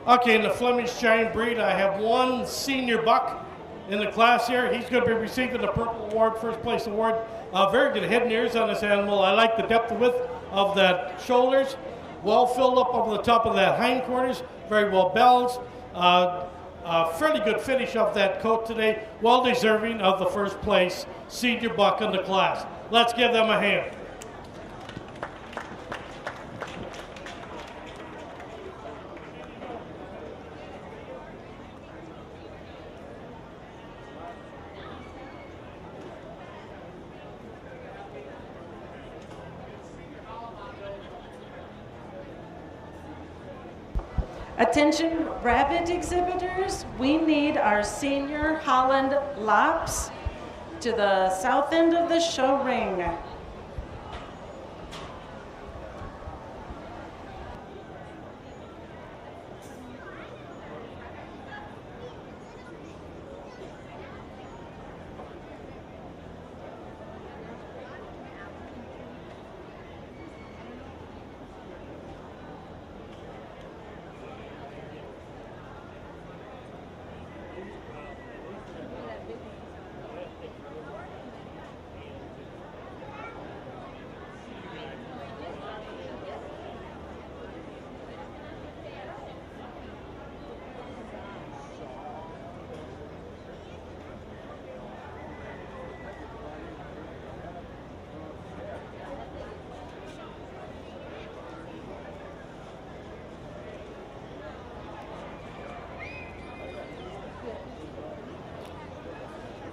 Okay, in the Flemish Giant breed, I have one senior buck in the class here. He's going to be receiving the Purple Award, first place award. Very good head and ears on this animal. I like the depth and width of that shoulders. Well filled up over the top of that hindquarters. Very well balanced. Fairly good finish of that coat today. Well deserving of the first place senior buck in the class. Let's give them a hand. Attention rabbit exhibitors, we need our senior Holland Lops to the south end of the show ring.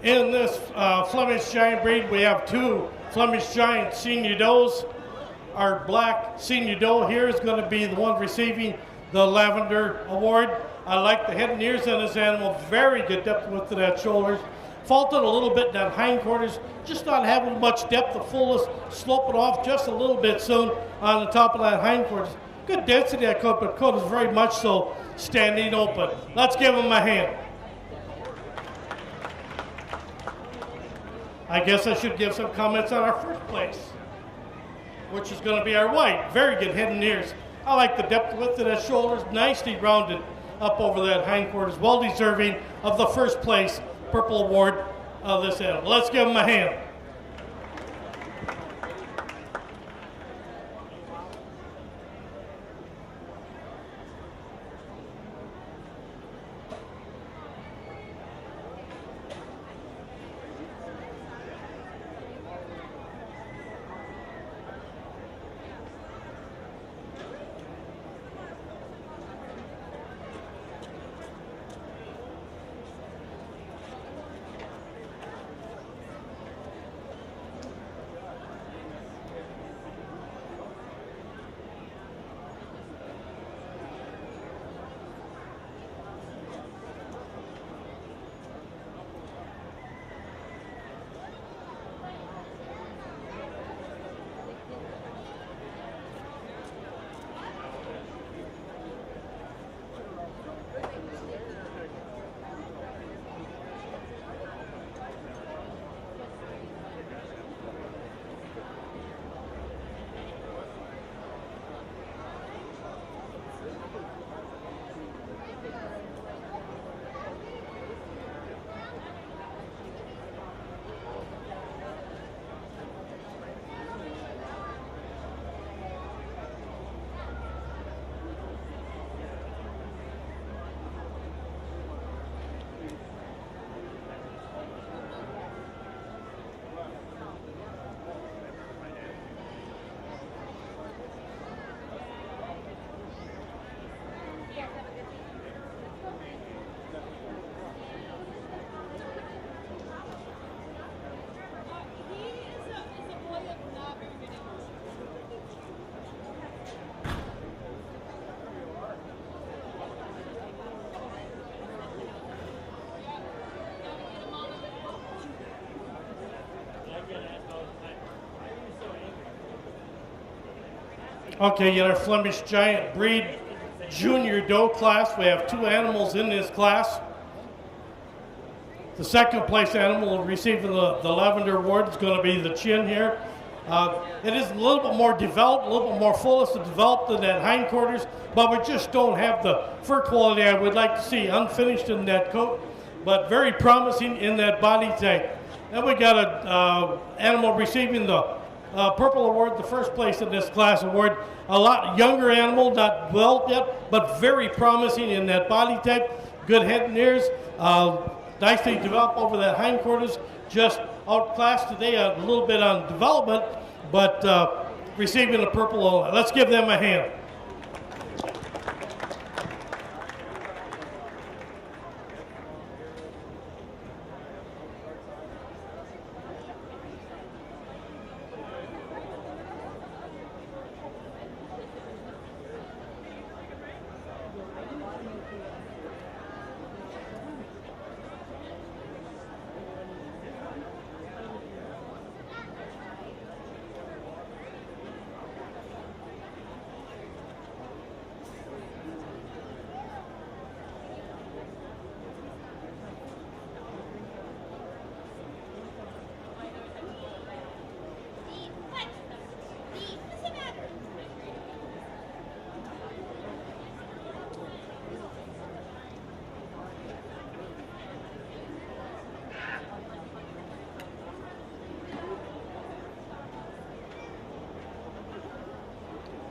In this Flemish Giant breed, we have two Flemish Giant senior does. Our black senior doe here is going to be the one receiving the Lavender Award. I like the head and ears on this animal. Very good depth width to that shoulders. Faulted a little bit in that hindquarters, just not having much depth. The fullness sloping off just a little bit soon on the top of that hindquarters. Good density that coat, but coat is very much so standing open. Let's give him a hand. I guess I should give some comments on our first place, which is going to be our white. Very good head and ears. I like the depth width of that shoulders, nicely rounded up over that hindquarters. Well deserving of the first place Purple Award of this animal. Let's give him a hand. Okay, in our Flemish Giant breed junior doe class, we have two animals in this class. The second place animal receiving the Lavender Award is going to be the chin here. It is a little bit more developed, a little bit more fullest and developed than that hindquarters, but we just don't have the fur quality I would like to see unfinished in that coat, but very promising in that body type. Then we got an animal receiving the Purple Award, the first place in this class award. A lot younger animal, not developed yet, but very promising in that body type. Good head and ears, nicely developed over that hindquarters. Just outclassed today a little bit on development, but receiving the Purple Award. Let's give them a hand.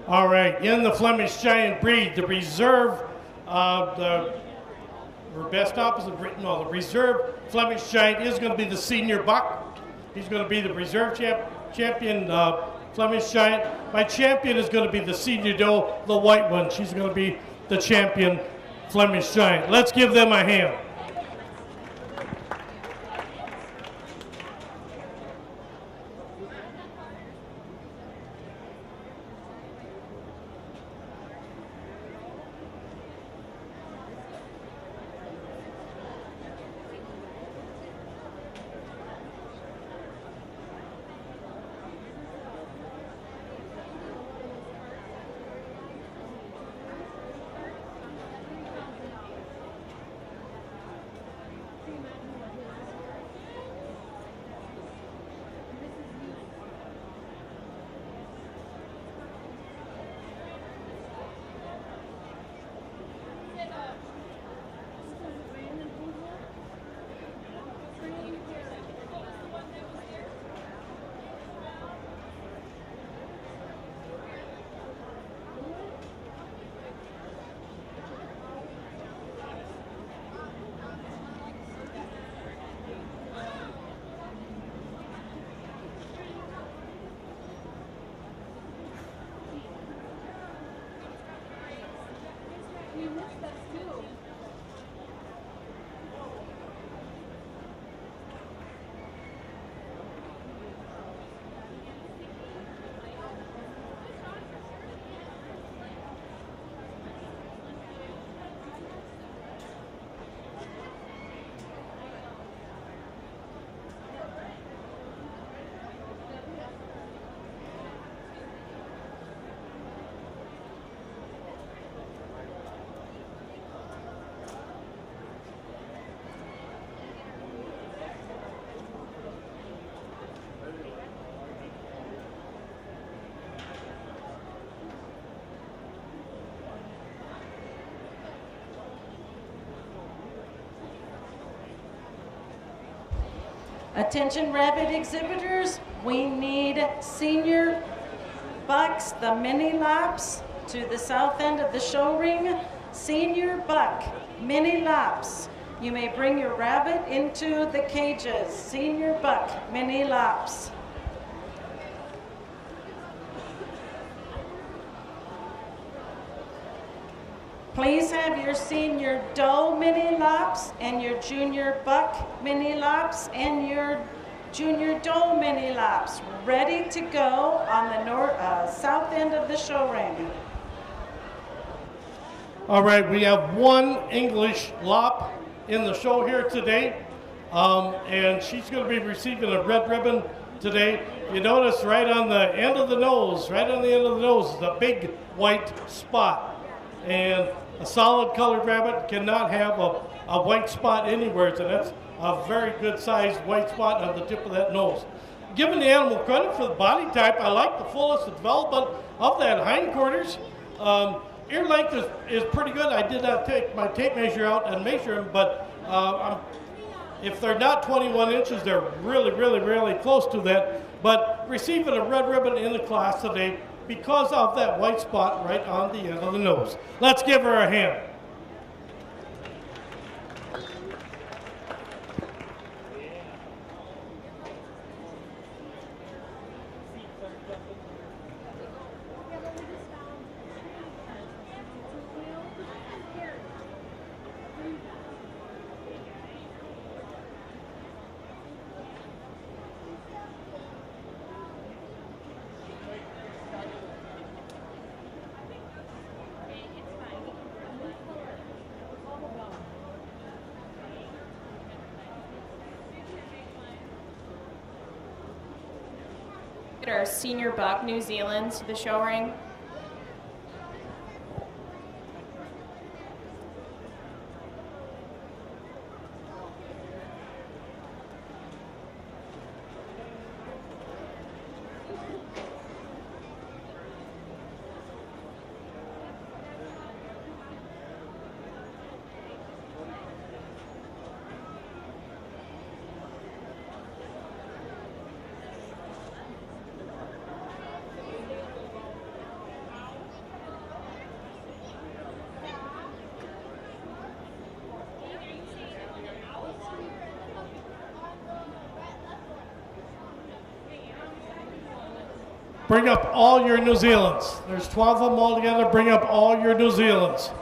All right, in the Flemish Giant breed, the reserve, the reserve Flemish Giant is going to be the senior buck. He's going to be the reserve champion Flemish Giant. My champion is going to be the senior doe, the white one. She's going to be the champion Flemish Giant. Let's give them a hand. You missed us too. Attention rabbit exhibitors, we need senior bucks, the mini laps to the south end of the show ring. Senior buck, mini laps. You may bring your rabbit into the cages. Senior buck, mini laps. Please have your senior doe mini laps and your junior buck mini laps and your junior doe mini laps ready to go on the south end of the show ring. All right, we have one English lop in the show here today, and she's going to be receiving a red ribbon today. You notice right on the end of the nose, is the big white spot. And a solid colored rabbit cannot have a white spot anywhere, so that's a very good sized white spot on the tip of that nose. Giving the animal credit for the body type, I like the fullest development of that hindquarters. Ear length is pretty good. I did not take my tape measure out and measure them, but if they're not 21 inches, they're really, really, really close to that. But receiving a red ribbon in the class today because of that white spot right on the end of the nose. Let's give her a hand. Our senior buck, New Zealand, to the show ring. Bring up all your New Zealands. There's 12 of them all together. Bring up all your New Zealands.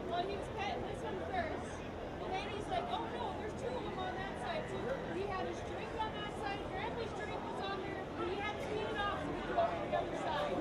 Well, he was petting this one first, and then he's like, oh no, there's two of them on that side. So he had his drink on that side, Bradley's drink was on there, and he had to clean it off so we could go to the other side.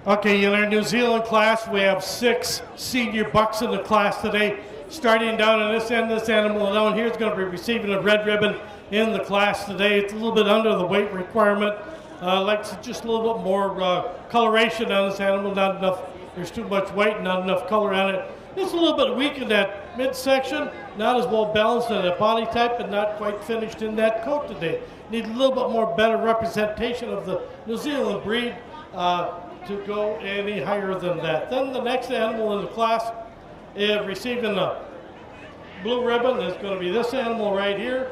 Okay, in our New Zealand class, we have 6 senior bucks in the class today. Starting down on this end, this animal down here is going to be receiving a red ribbon in the class today. It's a little bit under the weight requirement. Like just a little bit more coloration on this animal. Not enough. There's too much weight, not enough color on it. It's a little bit weak in that midsection. Not as well balanced in the body type, and not quite finished in that coat today. Need a little bit more better representation of the New Zealand breed. To go any higher than that. Then the next animal in the class is receiving a blue ribbon is going to be this animal right here.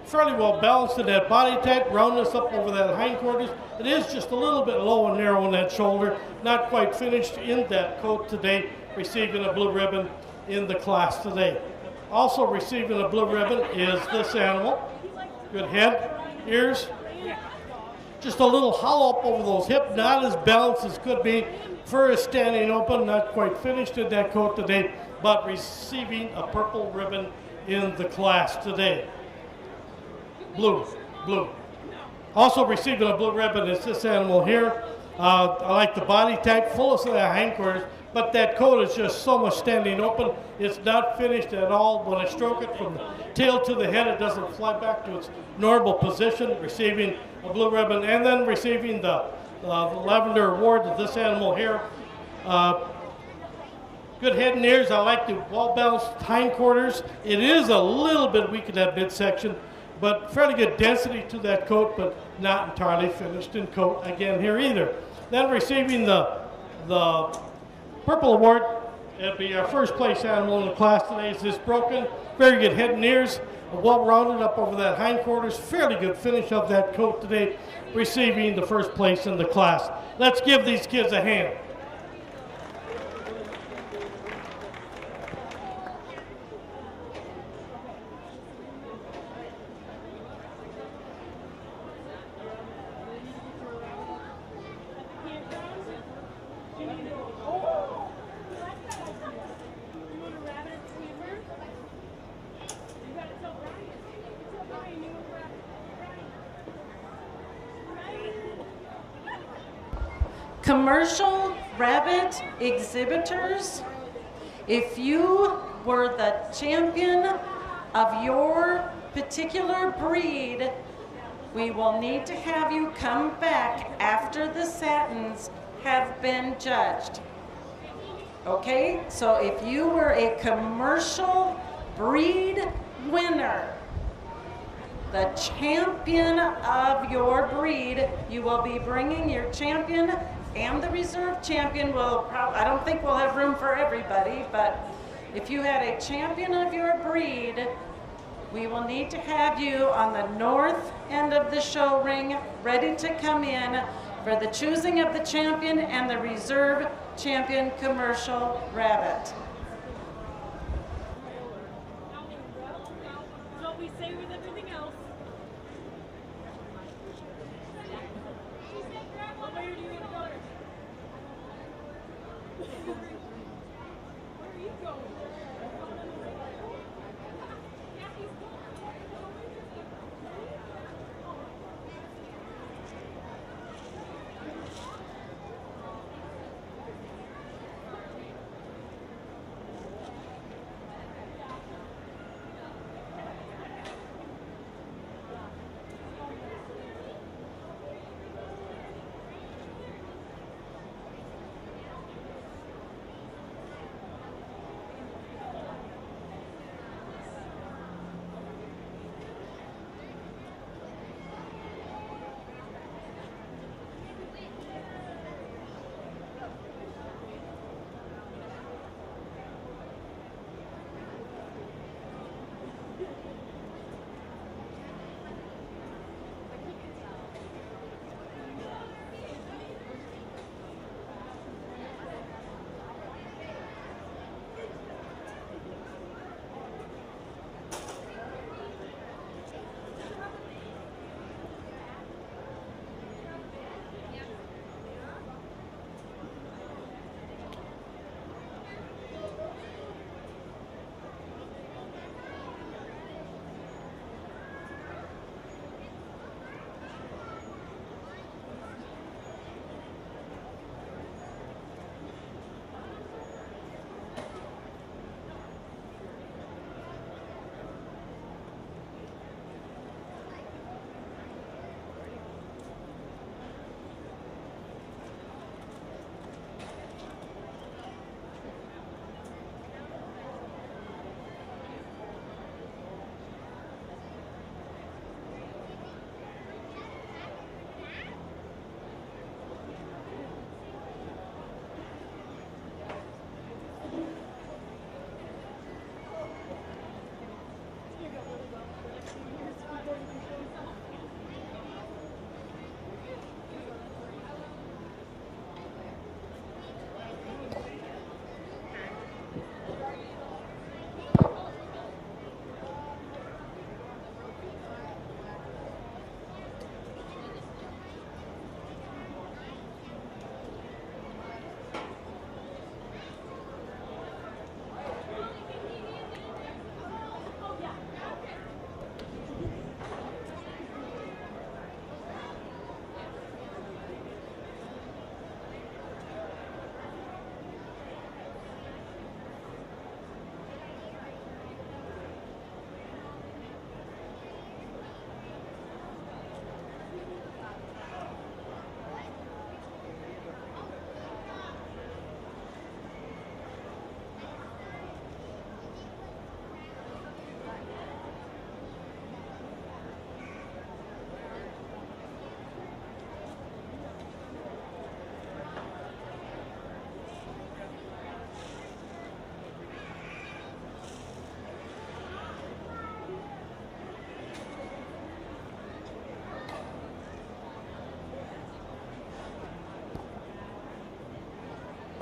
Fairly well balanced in that body type, roundness up over that hindquarters. It is just a little bit low and narrow in that shoulder, not quite finished in that coat today, receiving a blue ribbon in the class today. Also receiving a blue ribbon is this animal. Good head, ears, just a little hollow up over those hips, not as balanced as could be. Fur is standing open, not quite finished in that coat today, but receiving a purple ribbon in the class today. Blue, blue. Also receiving a blue ribbon is this animal here. I like the body type, fullest of the hindquarters, but that coat is just so much standing open. It's not finished at all. When I stroke it from the tail to the head, it doesn't fly back to its normal position, receiving a blue ribbon, and then receiving the lavender award to this animal here. Good head and ears. I like the well-balanced hindquarters. It is a little bit weak in that midsection, but fairly good density to that coat, but not entirely finished in coat again here either. Then receiving the purple award, it'll be our first place animal in the class today, is this broken. Very good head and ears, well rounded up over that hindquarters. Fairly good finish of that coat today, receiving the first place in the class. Let's give these kids a hand. Commercial rabbit exhibitors, if you were the champion of your particular breed, we will need to have you come back after the satins have been judged. Okay, so if you were a commercial breed winner, the champion of your breed, you will be bringing your champion and the reserve champion. I don't think we'll have room for everybody, but if you had a champion of your breed, we will need to have you on the north end of the show ring, ready to come in for the choosing of the champion and the reserve champion commercial rabbit. That's what we say with everything else. Where do you want to go? Where are you going?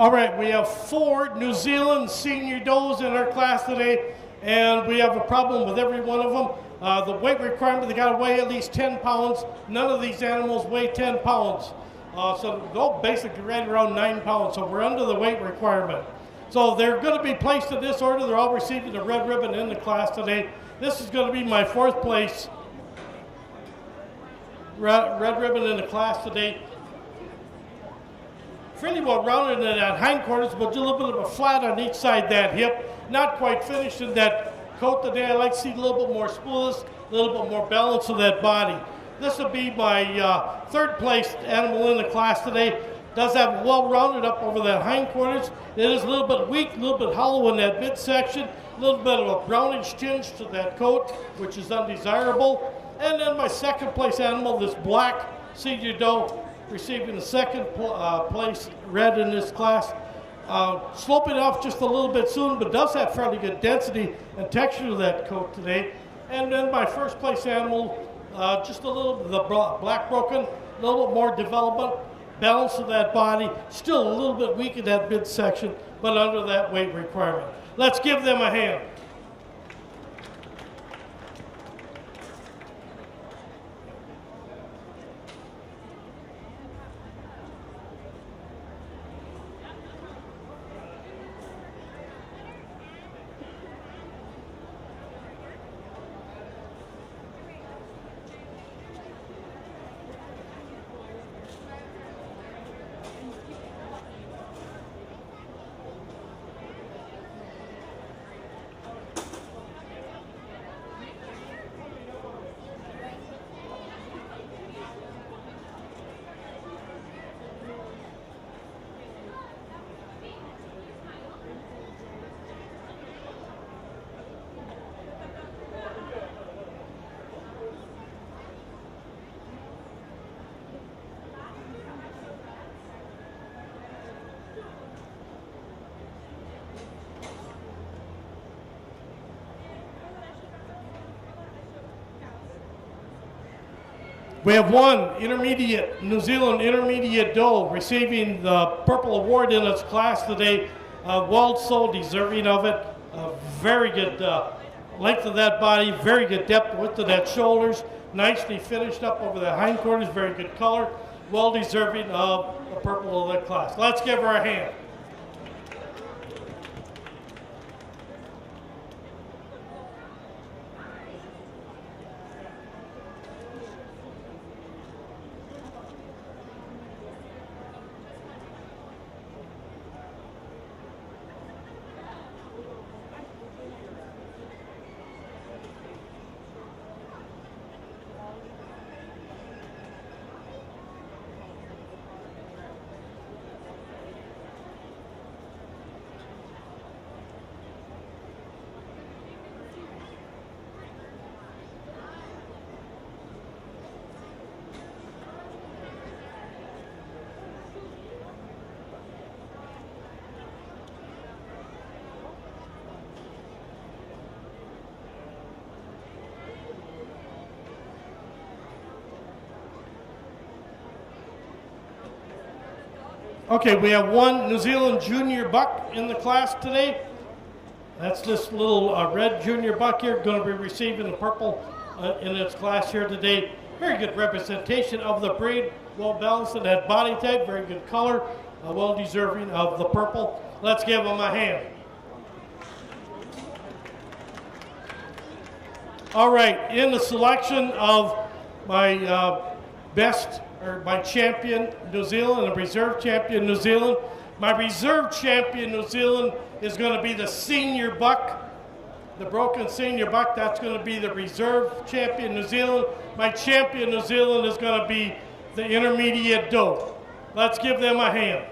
All right, we have 4 New Zealand senior does in our class today, and we have a problem with every one of them. The weight requirement, they got to weigh at least 10 pounds. None of these animals weigh 10 pounds. So they're basically right around 9 pounds, so we're under the weight requirement. So they're going to be placed in this order. They're all receiving a red ribbon in the class today. This is going to be my 4th place red ribbon in the class today. Fairly well rounded in that hindquarters, but just a little bit of a flat on each side that hip. Not quite finished in that coat today. I like to see a little bit more smoothness, a little bit more balance of that body. This will be my 3rd place animal in the class today. Does have well rounded up over that hindquarters. It is a little bit weak, a little bit hollow in that midsection, a little bit of a brownish tinge to that coat, which is undesirable. And then my 2nd place animal, this black senior doe, receiving the 2nd place red in this class. Sloping off just a little bit soon, but does have fairly good density and texture to that coat today. And then my 1st place animal, just a little bit of the black broken, a little bit more development, balance of that body, still a little bit weak in that midsection, but under that weight requirement. Let's give them a hand. We have 1 intermediate, New Zealand intermediate doe receiving the purple award in its class today. Well, so deserving of it. Very good length of that body, very good depth, width of that shoulders, nicely finished up over the hindquarters, very good color, well deserving of the purple of that class. Let's give her a hand. Okay, we have 1 New Zealand junior buck in the class today. That's this little red junior buck here, going to be receiving the purple in its class here today. Very good representation of the breed, well balanced in that body type, very good color, well deserving of the purple. Let's give them a hand. All right, in the selection of my my champion New Zealand and reserve champion New Zealand. My reserve champion New Zealand is going to be the senior buck, the broken senior buck. That's going to be the reserve champion New Zealand. My champion New Zealand is going to be the intermediate doe. Let's give them a hand.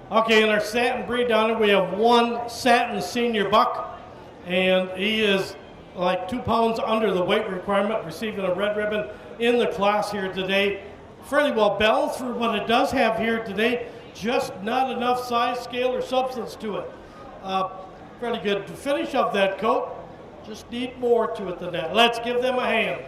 Okay, in our satin breed down there, we have one satin senior buck, and he is like 2 pounds under the weight requirement, receiving a red ribbon in the class here today. Fairly well balanced for what it does have here today, just not enough size, scale, or substance to it. Fairly good finish of that coat, just need more to it than that. Let's give them a hand.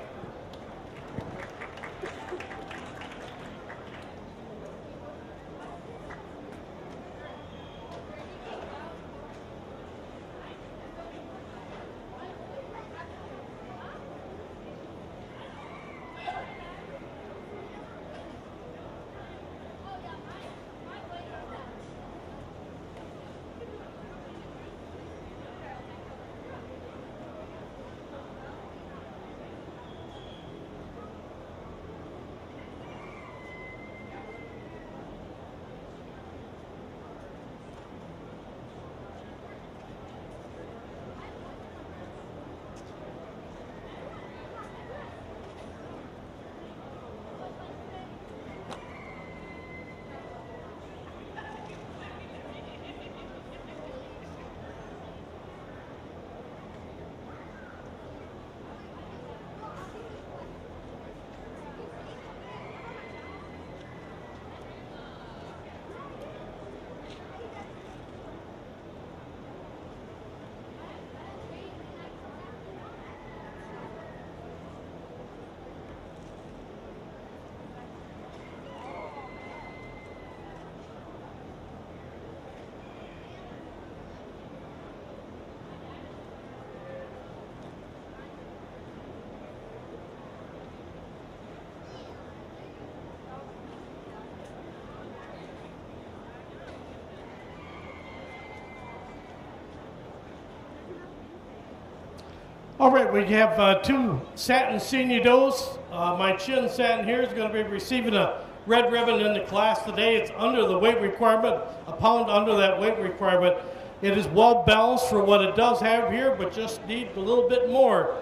All right, we have 2 satin senior does. My chin satin here is going to be receiving a red ribbon in the class today. It's under the weight requirement, a pound under that weight requirement. It is well balanced for what it does have here, but just needs a little bit more.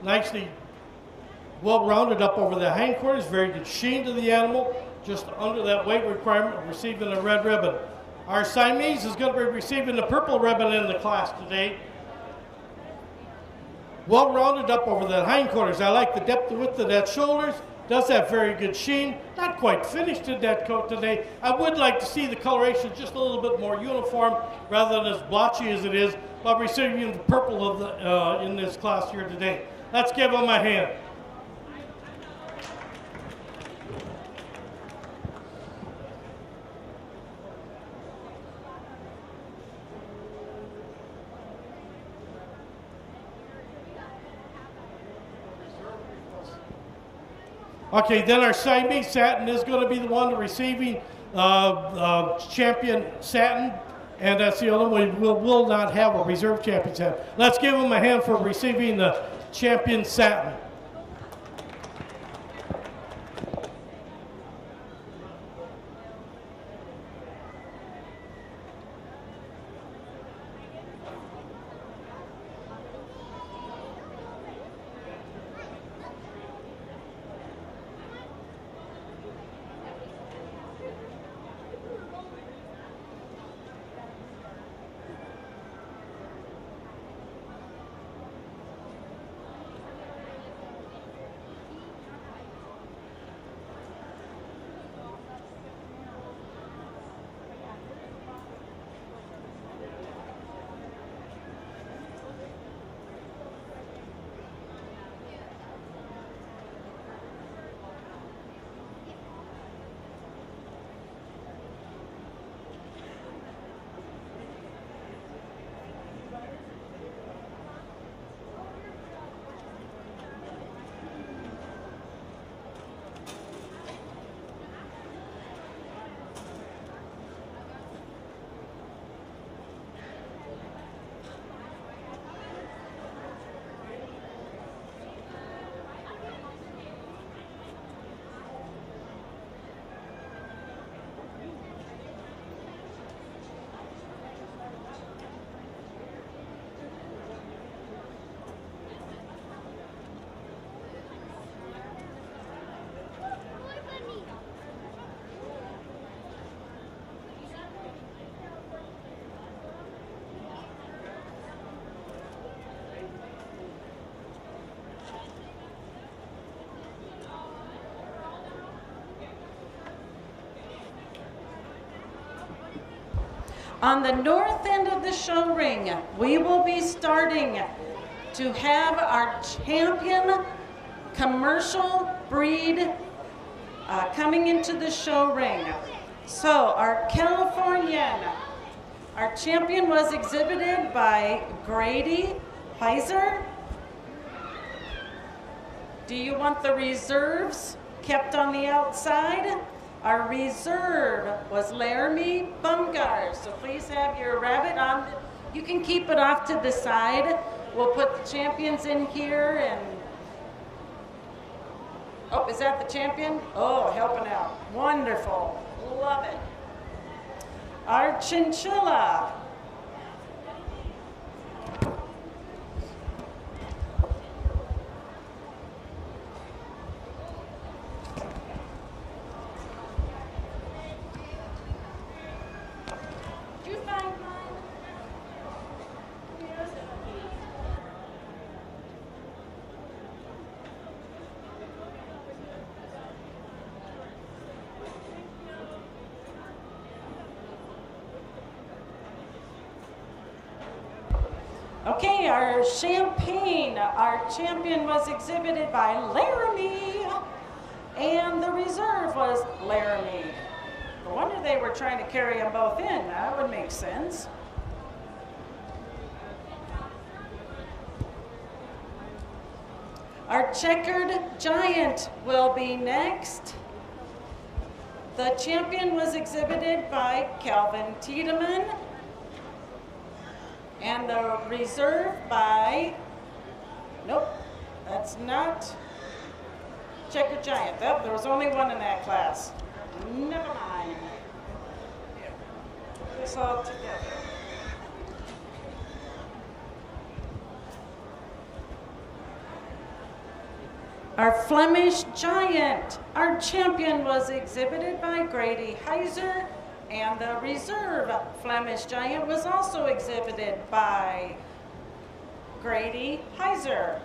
Nicely well rounded up over the hindquarters, very good sheen to the animal, just under that weight requirement, receiving a red ribbon. Our Siamese is going to be receiving the purple ribbon in the class today. Well rounded up over that hindquarters. I like the depth and width of that shoulders. Does have very good sheen. Not quite finished in that coat today. I would like to see the coloration just a little bit more uniform rather than as blotchy as it is, but receiving the purple of the, in this class here today. Let's give them a hand. Okay, then our Siamese satin is going to be the one receiving champion satin, and that's the other one. We will not have a reserve champion satin. Let's give them a hand for receiving the champion satin. On the north end of the show ring, we will be starting to have our champion commercial breed coming into the show ring. So our Californian, our champion was exhibited by Grady Heiser. Do you want the reserves kept on the outside? Our reserve was Laramie Bumgar. So please have your rabbit on. You can keep it off to the side. We'll put the champions in here and, oh, is that the champion? Oh, helping out. Wonderful. Love it. Our chinchilla. Did you find mine? Okay, our Champagne, our champion was exhibited by Laramie, and the reserve was Laramie. No wonder they were trying to carry them both in. That would make sense. Our checkered giant will be next. The champion was exhibited by Calvin Tiedemann, and the reserve by, nope, that's not checkered giant. Oh, there was only one in that class. Never mind. Put this all together. Our Flemish giant, our champion was exhibited by Grady Heiser, and the reserve Flemish giant was also exhibited by Grady Heiser.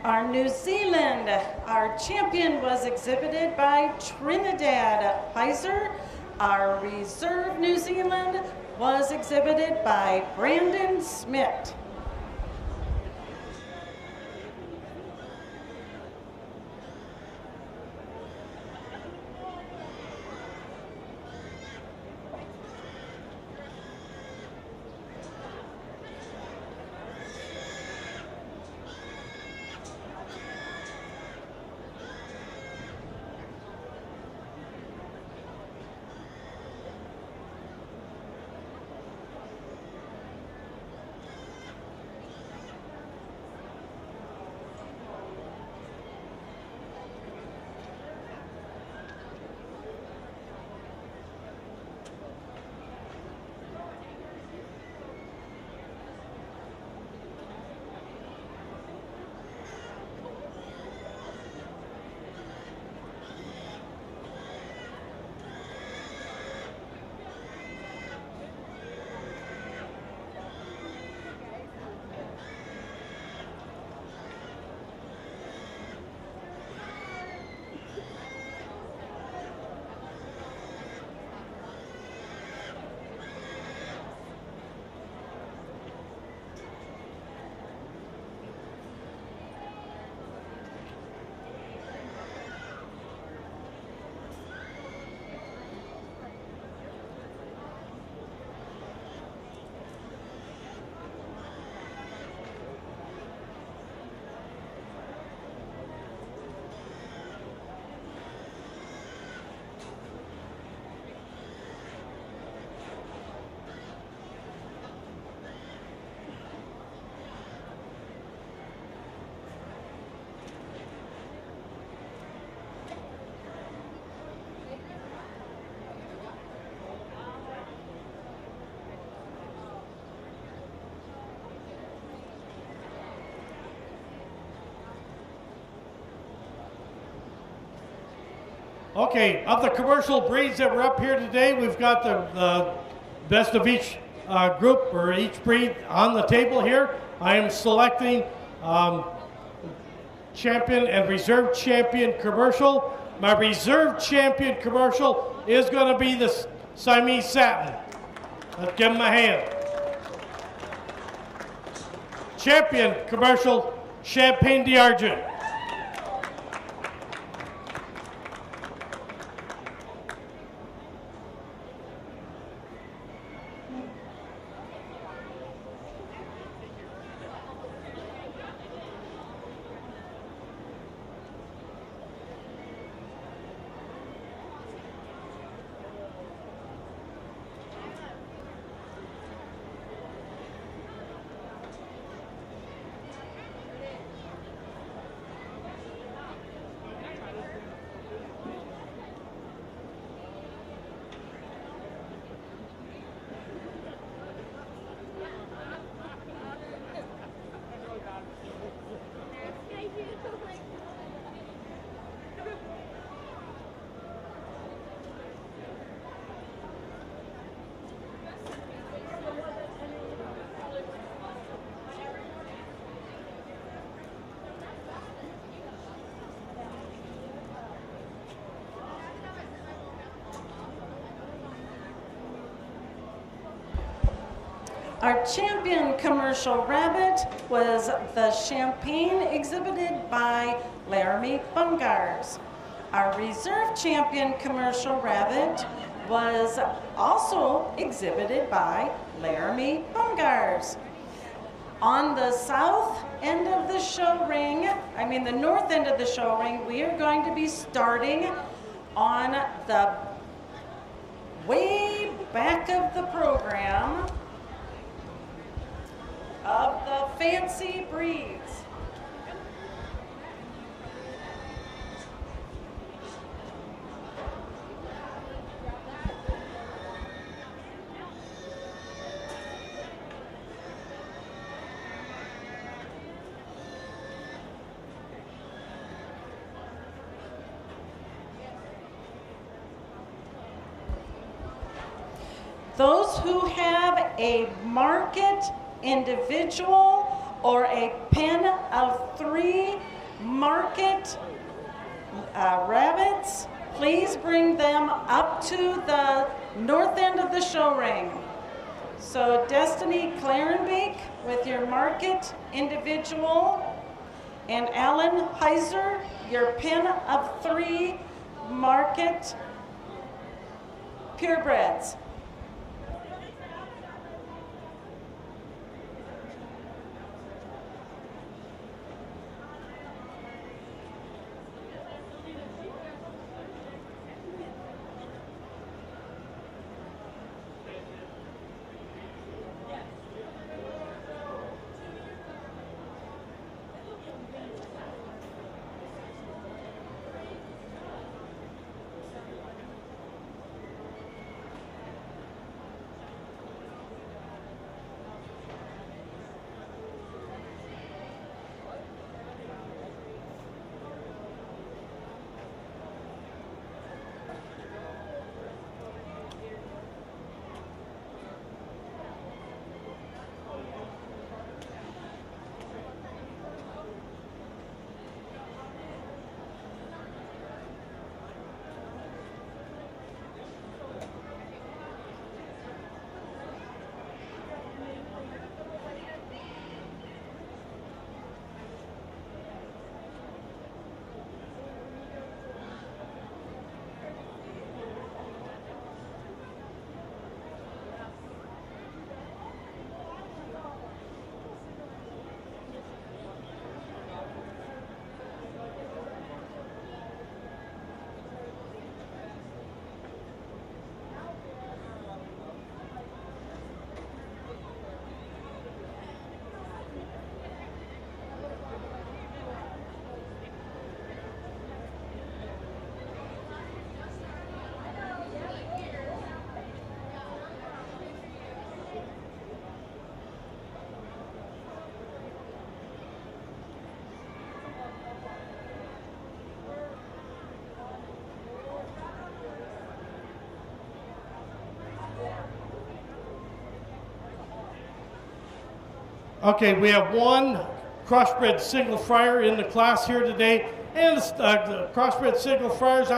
Our New Zealand, our champion was exhibited by Trinidad Heiser. Our reserve New Zealand was exhibited by Brandon Smith. Okay, of the commercial breeds that were up here today, we've got the best of each group or each breed on the table here. I am selecting champion and reserve champion commercial. My reserve champion commercial is going to be the Siamese Satin. Let's give him a hand. Champion commercial, Champagne d'Argent. Our champion commercial rabbit was the Champagne exhibited by Laramie Bungars. Our reserve champion commercial rabbit was also exhibited by Laramie Bungars. On the south end of the show ring, the north end of the show ring, we are going to be starting on the way back of the program of the fancy breeds. Those who have a market individual or a pen of 3 market rabbits, please bring them up to the north end of the show ring. So Destiny Clarenbeek with your market individual, and Alan Heiser, your pen of 3 market purebreds. Okay, we have one crossbred single fryer in the class here today, and the crossbred single fryers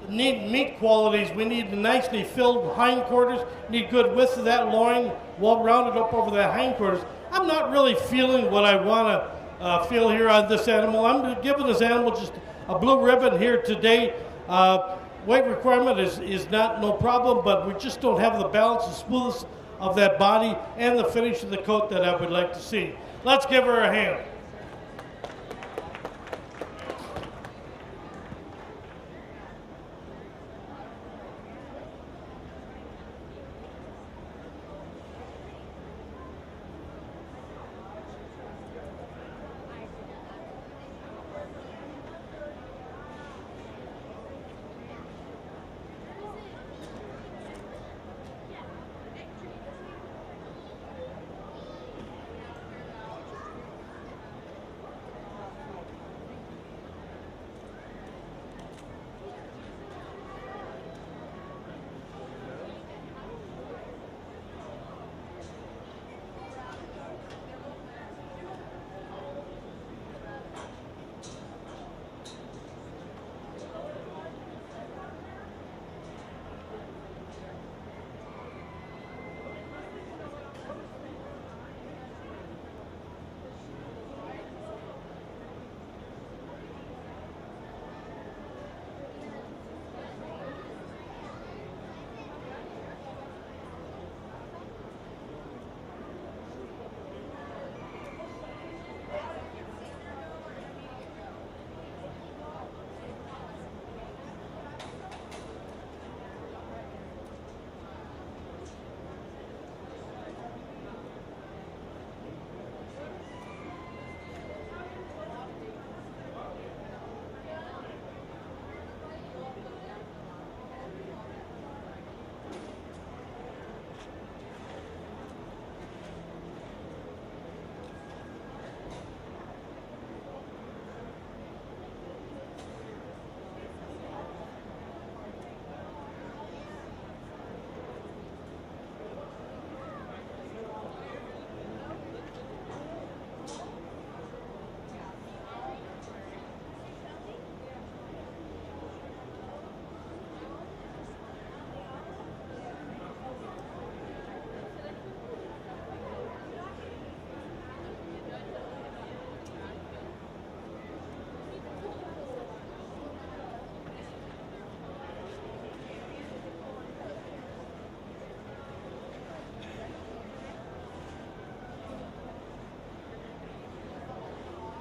need meat qualities. We need nicely filled hindquarters, need good width of that loin, well rounded up over that hindquarters. I'm not really feeling what I want to feel here on this animal. I'm giving this animal just a blue ribbon here today. Weight requirement is not no problem, but we just don't have the balance and smoothness of that body and the finish of the coat that I would like to see. Let's give her a hand.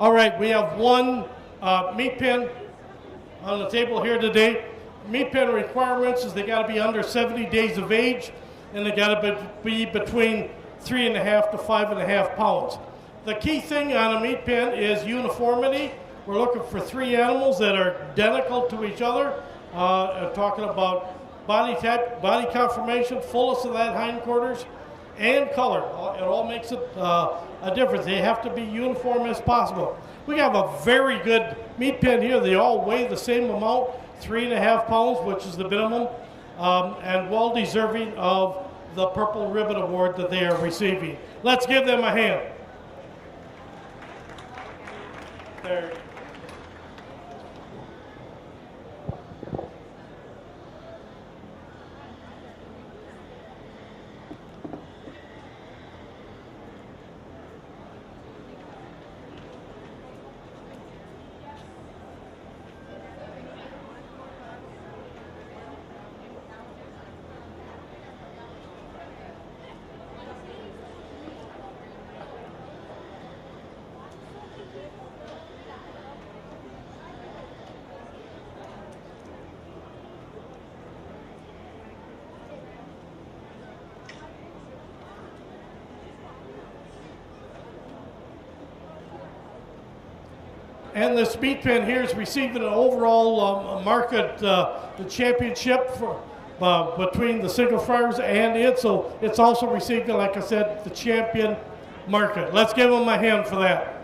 All right, we have one meat pen on the table here today. Meat pen requirements is they got to be under 70 days of age, and they got to be between 3.5 to 5.5 pounds. The key thing on a meat pen is uniformity. We're looking for 3 animals that are identical to each other. Talking about body type, body conformation, fullness of that hindquarters, and color. It all makes it a difference. They have to be uniform as possible. We have a very good meat pen here. They all weigh the same amount, 3.5 pounds, which is the minimum, and well deserving of the Purple Ribbon Award that they are receiving. Let's give them a hand. There. And this meat pen here is receiving an overall market, the championship for, between the single fryers and it. So it's also receiving, like I said, the champion market. Let's give them a hand for that.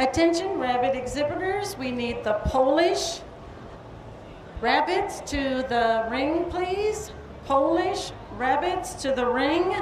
Attention rabbit exhibitors, we need the Polish rabbits to the ring, please. Polish rabbits to the ring.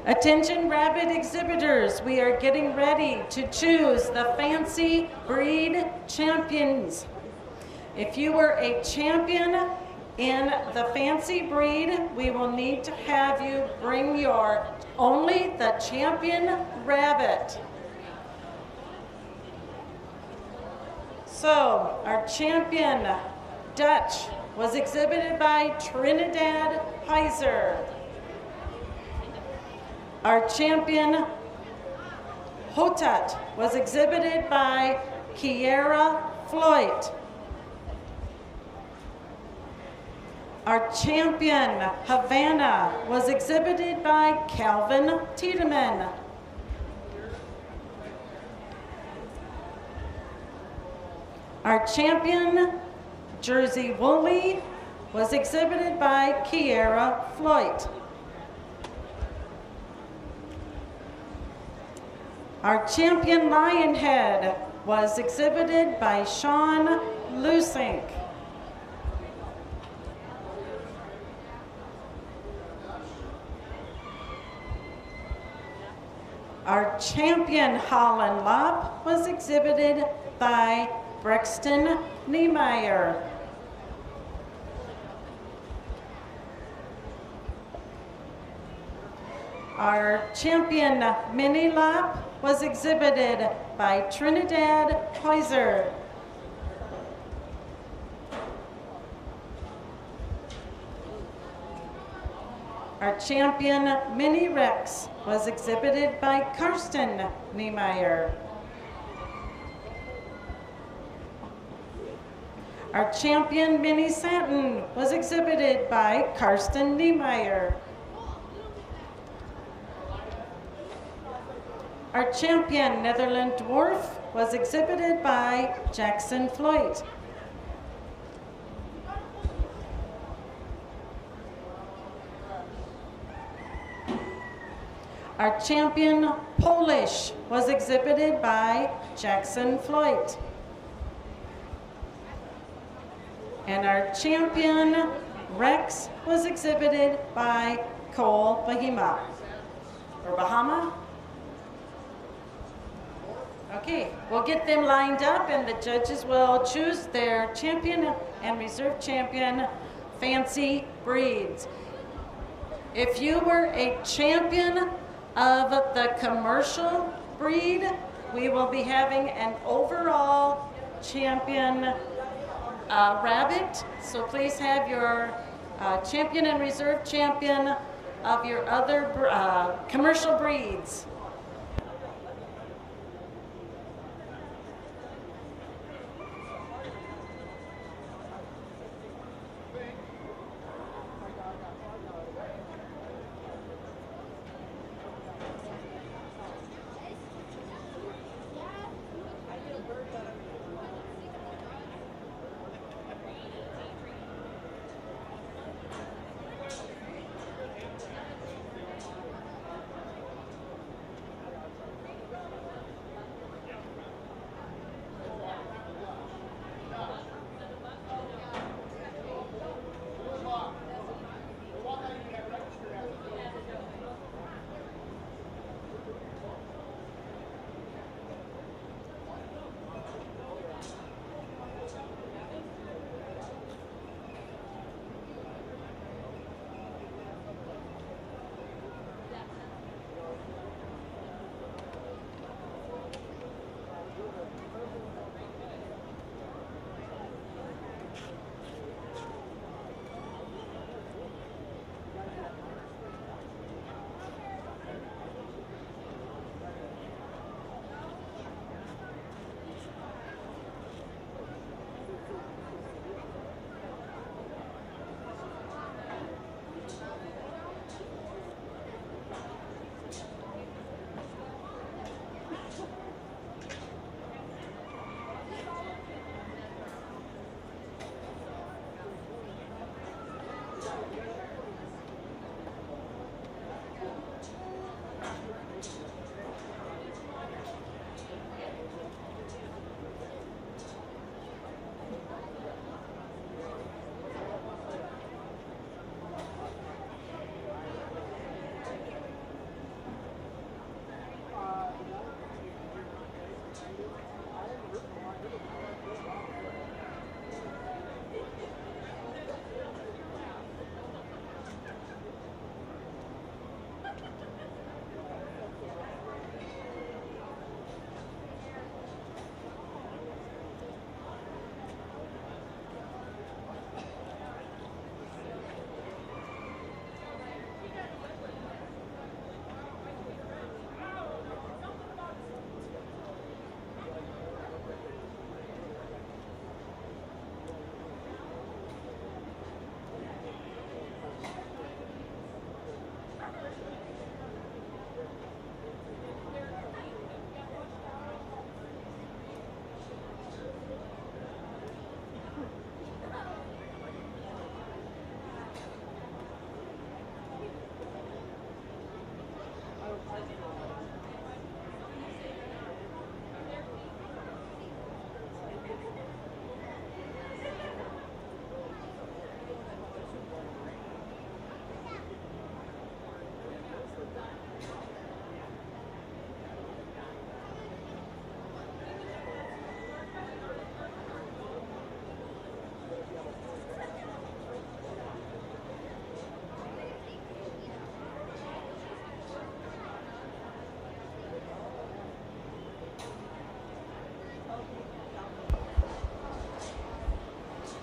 Attention rabbit exhibitors, we are getting ready to choose the fancy breed champions. If you were a champion in the fancy breed, we will need to have you bring your only the champion rabbit. So, our champion Dutch was exhibited by Trinidad Heiser. Our champion Hotat was exhibited by Kiera Floyd. Our champion Havana was exhibited by Calvin Tiedemann. Our champion Jersey Woolly was exhibited by Kiera Floyd. Our champion Lionhead was exhibited by Sean Lusink. Our champion Holland Lop was exhibited by Brexton Niemeyer. Our champion Mini Lop was exhibited by Trinidad Heiser. Our champion Mini Rex was exhibited by Karsten Niemeyer. Our champion Mini Satin was exhibited by Karsten Niemeyer. Our champion Netherland Dwarf was exhibited by Jackson Floyd. Our champion Polish was exhibited by Jackson Floyd. And our champion Rex was exhibited by Cole Bahama. Or Bahama? Okay, we'll get them lined up and the judges will choose their champion and reserve champion fancy breeds. If you were a champion of the commercial breed, we will be having an overall champion rabbit. So please have your champion and reserve champion of your other commercial breeds.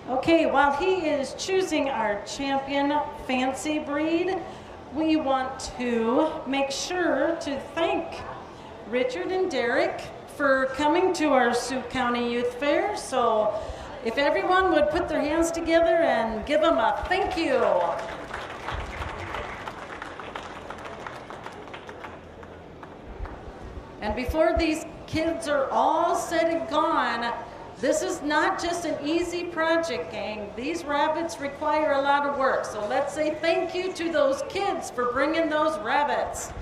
Okay, while he is choosing our champion fancy breed, we want to make sure to thank Richard and Derek for coming to our Sioux County Youth Fair. So if everyone would put their hands together and give them a thank you. And before these kids are all said and gone, this is not just an easy project, gang. These rabbits require a lot of work. So let's say thank you to those kids for bringing those rabbits.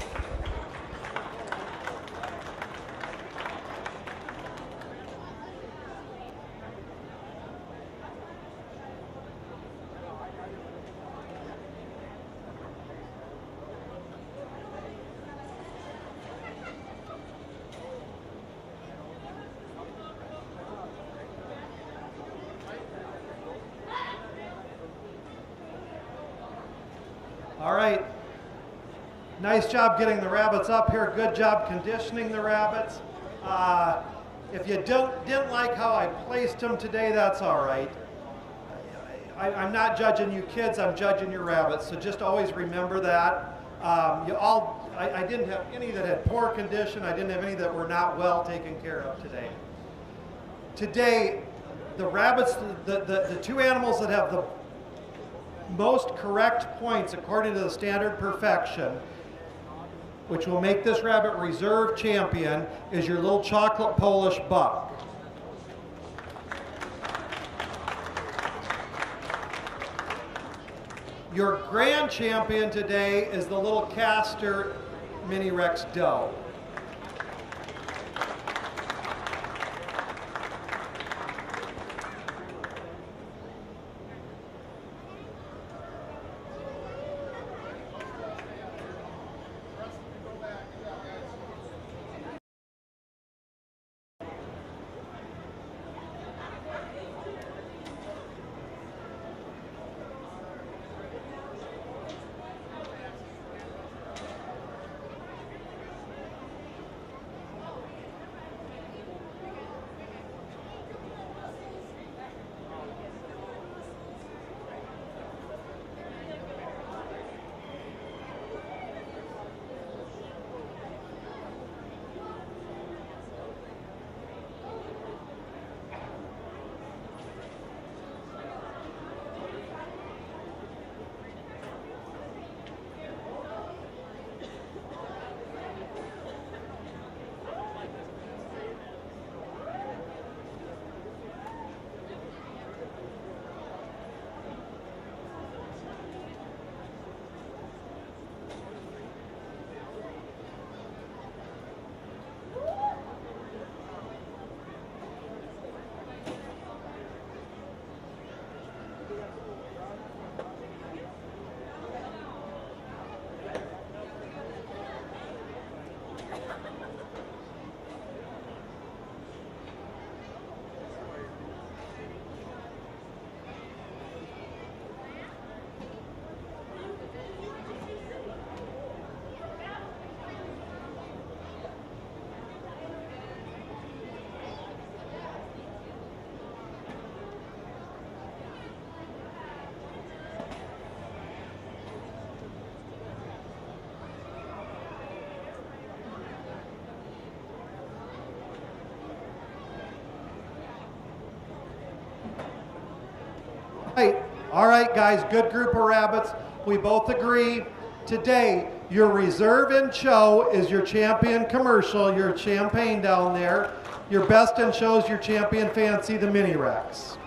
All right. Nice job getting the rabbits up here. Good job conditioning the rabbits. If you didn't like how I placed them today, that's all right. I'm not judging you kids, I'm judging your rabbits. So just always remember that. I didn't have any that had poor condition. I didn't have any that were not well taken care of today. Today, the rabbits, the two animals that have the most correct points according to the standard perfection, which will make this rabbit reserve champion, is your little chocolate Polish buck. Your grand champion today is the little Castor Mini Rex doe. All right, guys, good group of rabbits. We both agree today your reserve in show is your champion commercial, your champagne down there. Your best in show is your champion fancy, the Mini Rex.